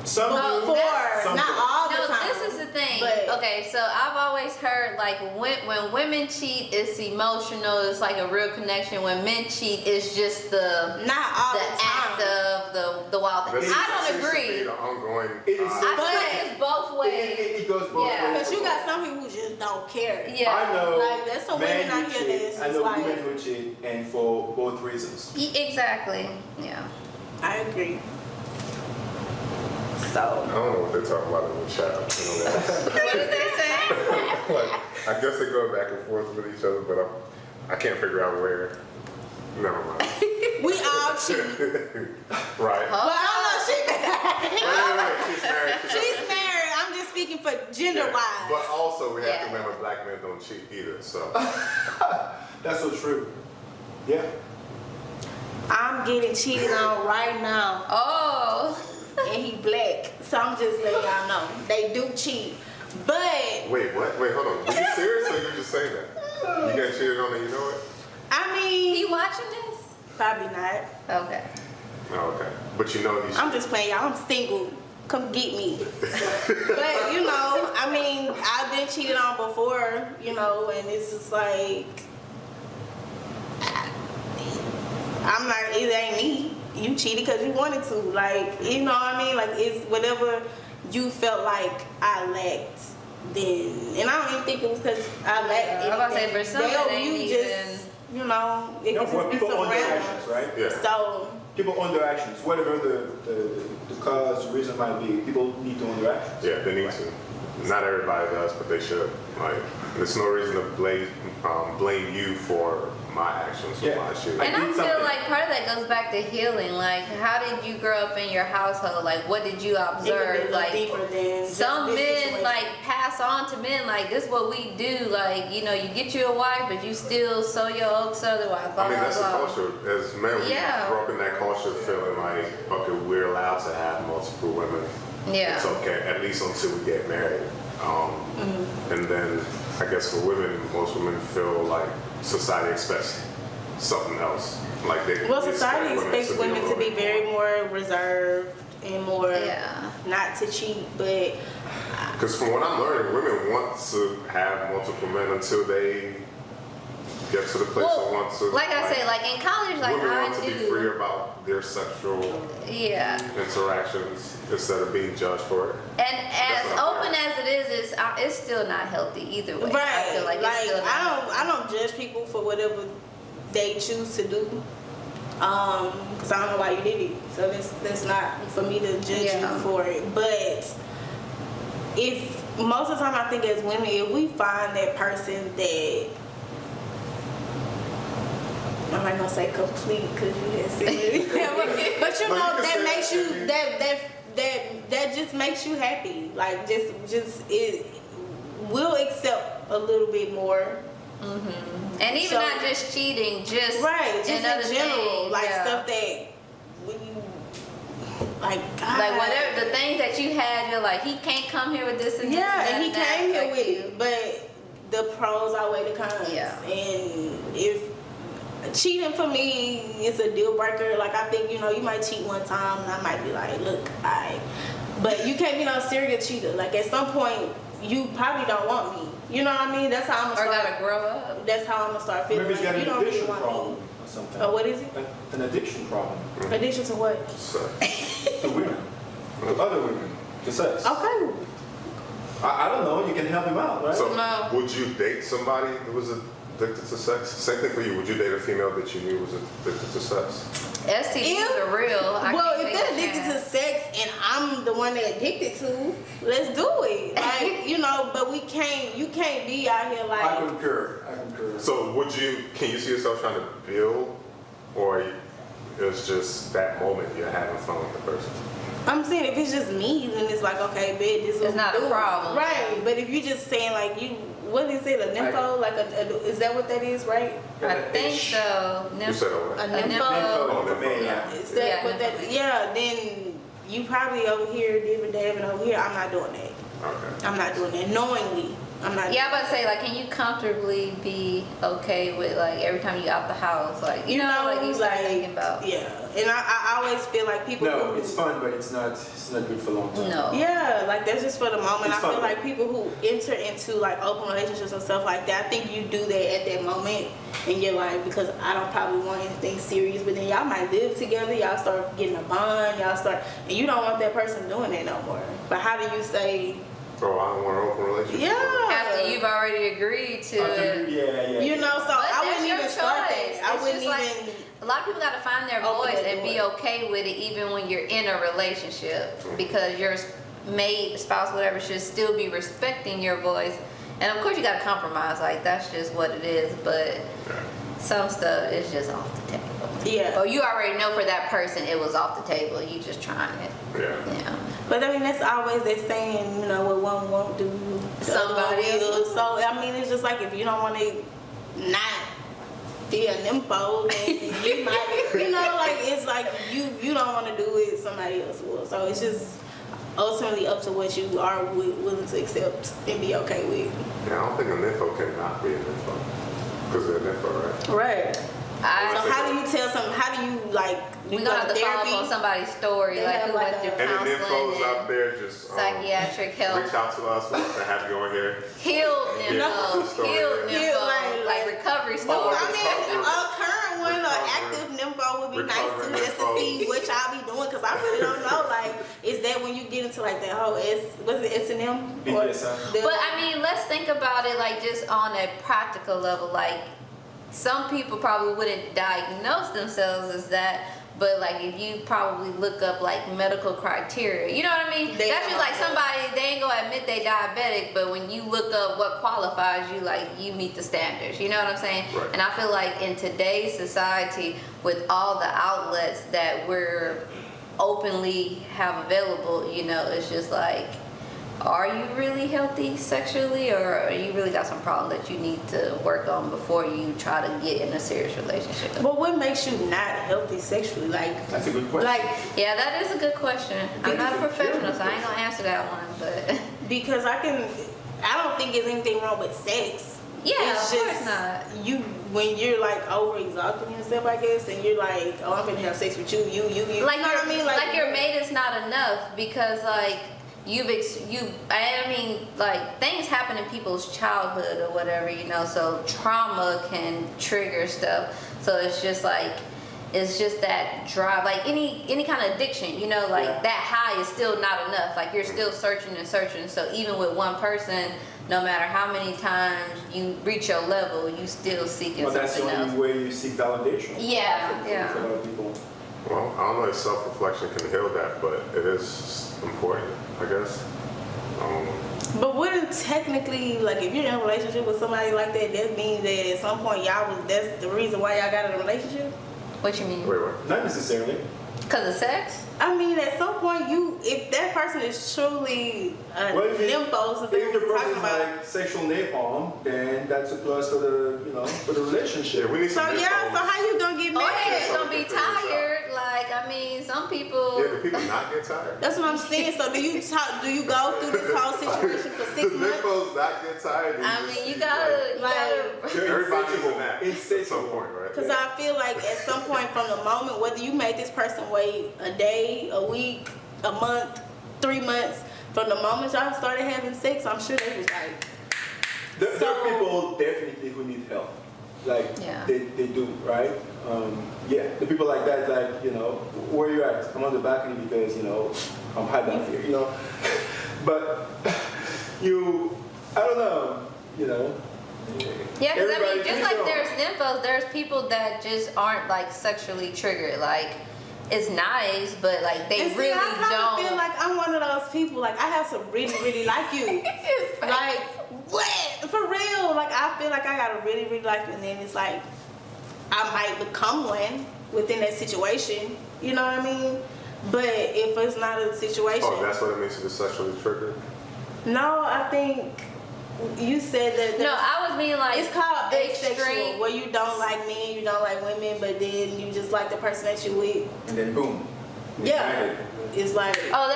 Some No, do. that's- Some Not do. all the No, time. this is the thing. But- Okay, so I've always heard like when women cheat, it's emotional. It's like a real connection. When men cheat, it's just the Not all the act time. of the wild thing. This I seems don't to be agree. the ongoing. It is I feel But- like it's both ways. It goes both Yeah. ways. Because you got some people who just don't care. Yeah. I know. Like, there's some men women out who here cheat. that's I just know like- women who cheat, and for both reasons. Exactly. Yeah. I agree. I So, don't know what they're talking about in the chat. What did they say? Like, I guess they go back and forth with each other, but I can't figure out where. Never mind. we all cheat. Right. But I don't know, Wait. She's married. she's married. I'm just speaking for gender-wise. But also, we have Yeah. to remember black men don't cheat either. So That's so true. Yeah. I'm getting cheated on right now, Oh. and he black. So I'm just letting y'all know. They do cheat. But, wait, what? Wait, hold on. Are you serious or you just saying that? You got cheated on and you know it? I mean, You watching this? probably not. Okay. Oh, okay. But you know he's. I'm just playing, y'all. I'm single. Come get me. But, I mean, I've been cheated on before, and it's just like, I'm not, it ain't me. you cheated because you wanted to. Like, you know what I mean? Like, it's whatever you felt like I lacked then. And I don't even think it was because I lacked I was about to say, anything. for some, it ain't you even- just, you know, it You know, could when just be people some own their random. actions, right? Yeah. So, People own their actions, whatever the cause, the reason might be. People need to own their actions. Yeah, they need to. Not everybody does, but they should. Like, there's no reason to blame you for my actions or Yeah. my shit. And I did feel something. like part of that goes back to healing. Like, how did you grow up in your household? Like, what did you it could be observe? a little Like, deeper than just some this men situation. like pass on to men like this is what we do. Like, you know, you get you a wife, but you still sow your oats otherwise. Blah, I mean, blah, that's the blah. culture. As men, we Yeah. grew up in that culture feeling like, okay, we're allowed to have multiple women. Yeah. It's okay, at least until we get married. And then I guess for women, most women feel like society expects something else. Like they Well, expect society expects a women to little be bit very more. more reserved and more Yeah. not to cheat, but Because from what I'm learning, women want to have multiple men until they get to the place they want to. like I said, like in college, like women I want to be free do. about their sexual Yeah. interactions instead of being judged for it. And as what I'm open as it is, it's still not healthy either way. I right, feel like it's still not I don't judge people for whatever they choose to do, because I don't know why you did it. So that's not for me to judge Yeah. you for it. But if most of the time I think as women, if we find that person that I'm not gonna say complete because you had said it. But you No, know you can that say makes that you if you- that just makes you happy. Like just it will accept a little bit more. And even So- not just cheating, just Right, just in other in general, things, like yeah. stuff that when you like God. Like whatever the things that you had, you're like, he can't come here with this and Yeah, this and he that came here affect with you. it, but the pros outweigh the cons. Yeah. And if cheating for me is a deal breaker, like I think, you know, you might cheat one time and I might be like, look, but you can't be no serial cheater. Like at some point you probably don't want me. You know what I mean? That's how I'm Or gonna gotta start. grow up. That's how I'm gonna start feeling. Maybe he's got Like, you an don't really addiction want problem me. or something. Oh, what is it? An addiction problem. Addiction to what? So, To women. To other women. To sex. Okay. I don't know. You can help him out, right? so No. would you date somebody who was addicted to sex? Same thing for you. Would you date a female that you knew was addicted to sex? STDs are real. I Well, can't if think they're of addicted that. to sex and I'm the one they're addicted to, let's do it. Like, you know, but you can't be out here I like, concur. So can you see yourself trying to build, or it's just that moment you're having fun with the person? I'm saying if it's just me, then it's like, okay, bet this is It's not a problem. Right, but if you're just saying like what is it, a nympho? Like is that what that is, right? I think so. You said what? A A nympho? Oh, For me, yeah. Is that Yeah, what that, nympho. yeah, then you probably over here, dabbing over here. I'm not doing that. Okay. I'm not doing that. Knowingly, I'm not Yeah, I'm about to say, like, can you comfortably be okay with, like, every time you out the house? Like, you know, like, you start thinking about. Yeah, and I always feel like people No, who, it's fun, but it's not good for long term. No. yeah, like that's just for the moment. It's I feel fun. like people who enter into like open relationships and stuff like that, I think you do that at that moment in your life because I don't probably want anything serious, but then y'all might live together, y'all start getting a bond, and you don't want that person doing that no more. But how do you say, Oh, I don't want an open relationship. yeah, After you've already agreed to it. Yeah. you know, so But I that's wouldn't your even start choice. that. I It's wouldn't just like- even. A lot of people got to find their Open voice the and be door. okay with it even when you're in a relationship because your mate, spouse, whatever should still be respecting your voice. And of course you got to compromise, like that's just what it is, but some stuff is just off the table. Yeah. Or you already know for that person it was off the table, you just trying it. Yeah. Yeah. But I mean, that's always that saying, you know, what one won't do, the other one Somebody will. else. So, I mean, it's just like if you don't want to not be a nympho, then you might, you know, like, it's like you don't want to do it, somebody else will. So it's just ultimately up to what you are willing to accept and be okay with. Yeah, I don't think a nympho cannot be a nympho. Because they're a nympho, right? Right. I, So how do you tell something, how do you, like, you we're go gonna have to follow therapy? up on somebody's story, They like have who like went through a- And the nymphos counseling out and there just psychiatric help. reach out to us. We want to have you on here. Healed Yeah, nympho, the story, healed yeah. nympho, Yeah, like- recovery Oh, I story. mean, a current one, an active nympho would be nice too, recovering just to nympho. see what y'all be doing, because I really don't know. Like, is that when you get into like that whole was it S&M? BDSM. But I mean, let's think about it like just on a practical level. Like, some people probably wouldn't diagnose themselves as that, but like if you probably look up like medical criteria, you know what I mean? That's just like somebody, they ain't gonna admit they diabetic, but when you look up what qualifies you, like you meet the standards, you know what I'm saying? Right. And I feel like in today's society, with all the outlets that we're openly have available, you know, it's just like, are you really healthy sexually, or you really got some problem that you need to work on before you try to get in a serious relationship? But what makes you not healthy sexually? Like, That's a good question. like Yeah, that is a good question. I'm not a professional, so I ain't gonna answer that one, but because I don't think there's anything wrong with sex. yeah, It's of course not. You when you're like over exhausting yourself, I guess, and you're like, oh, I'm gonna have sex with you. Like you know what I mean? like your mate is not enough because like I mean, like things happen in people's childhood or whatever, you know, so trauma can trigger stuff. So it's just like, it's just that drive, like any kind of addiction, you know, like that high is still not enough. Like you're still searching and searching. So even with one person, no matter how many times you reach your level, you still seeking Well, that's the something only else. way you seek validation. Yeah, For yeah. a lot of people. Well, I don't know if self-reflection can heal that, but it is important, I guess. But wouldn't technically, like, if you're in a relationship with somebody like that, that means that at some point that's the reason why y'all got in a relationship? What you mean? Wait, what? Not necessarily. Because of sex? I mean, at some point, if that person is truly Well, if nympho, since if the we're person talking is about. like sexual napalm, then that's a plus for the relationship. Yeah, we need So some yeah, so how you gonna get Oh, mad? yeah, you're gonna be Something to figure this tired. Like, I mean, some people. Yeah, do people not get tired? That's what I'm saying. So do you go through this whole situation for 6 Does months? nipples not get tired? I mean, you gotta. Everybody's in that at Insatiable. some point, right? Because I feel like at some point from the moment, whether you make this person wait a day, a week, a month, 3 months, from the moment y'all started having sex, I'm sure they was like, There So- are people definitely who need help. Like, Yeah. they do, right? Yeah, the people like that, like, where you at? I'm on the balcony because, I'm hot down here, But I don't know, Yeah, because I Everybody mean, just do like their there's own. nymphos, there's people that just aren't like sexually triggered. Like, it's nice, but like they and see, really I kind of don't. feel like I'm one of those people. Like I have to really, really like you. Like what? For real? Like I feel like I gotta really, really like you, and then it's like I might become one within that situation. You know what I mean? But if it's not a situation, Oh, that's what it means to be sexually triggered? no, I think you said that. No, there's- I was meaning like it's called the asexual, extreme. where you don't like men, you don't like women, but then you just like the person that you with. and then boom. Yeah, it's like. Oh,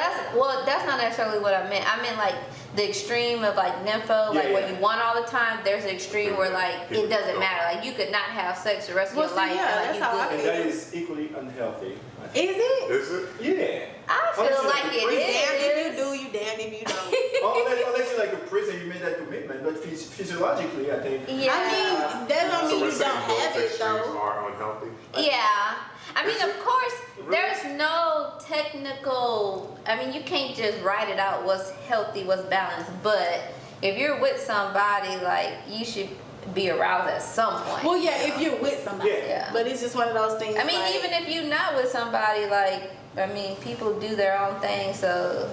that's not necessarily what I meant. I meant like the extreme of like nympho, like Yeah, where yeah. you want all the time. There's an extreme where like it doesn't matter. Like you could not have sex the rest of Well, your see, life. yeah, and, like, that's how I you And good. that is equally unhealthy. I think. Is it? Is it? Yeah. I feel Honestly, like like it a You is. damned if you do, you damned if you don't. Unless you're like a prison, you made that commitment. But physiologically, I think. Yeah. I mean, that don't So mean we're you saying don't both have it extremes though. are unhealthy? Yeah. I mean, Is of it? course, Really? there's no technical, I mean, you can't just write it out what's healthy, what's balanced, but if you're with somebody, like, you should be aroused at some point. Well, yeah, if you're with somebody. Yeah. But it's just one of those things. I mean, like, even if you're not with somebody, like, I mean, people do their own thing, so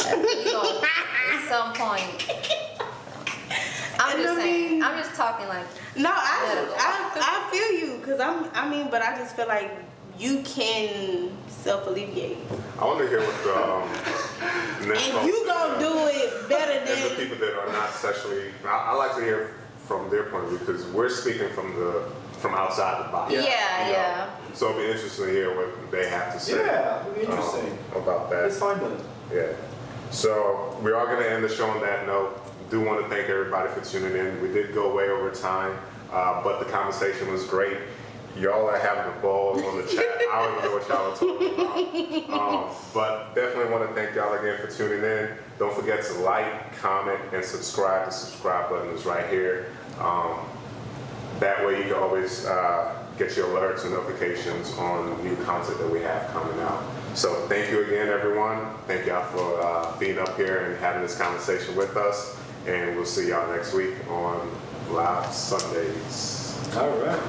you know, at some point. I'm And just I saying. mean- I'm just talking like. No, I feel you, because but I just feel like you can self-alleviate. I want to hear what the nympho And you gonna do it better and the than. people that are not sexually. I like to hear from their point of view because we're speaking from outside the box. Yeah, you know? yeah. So it'll be interesting to hear what they have to say. Yeah, it'll be interesting. About that. It's fine then. Yeah. So we are going to end the show on that note. Do want to thank everybody for tuning in. We did go way over time, but the conversation was great. Y'all are having a ball on the chat. I don't even know what y'all are talking about. But definitely want to thank y'all again for tuning in. Don't forget to like, comment, and subscribe. The subscribe button is right here. That way you can always get your alerts and notifications on new content that we have coming out. So thank you again, everyone. Thank y'all for being up here and having this conversation with us. And we'll see y'all next week on Live Sundays. All right.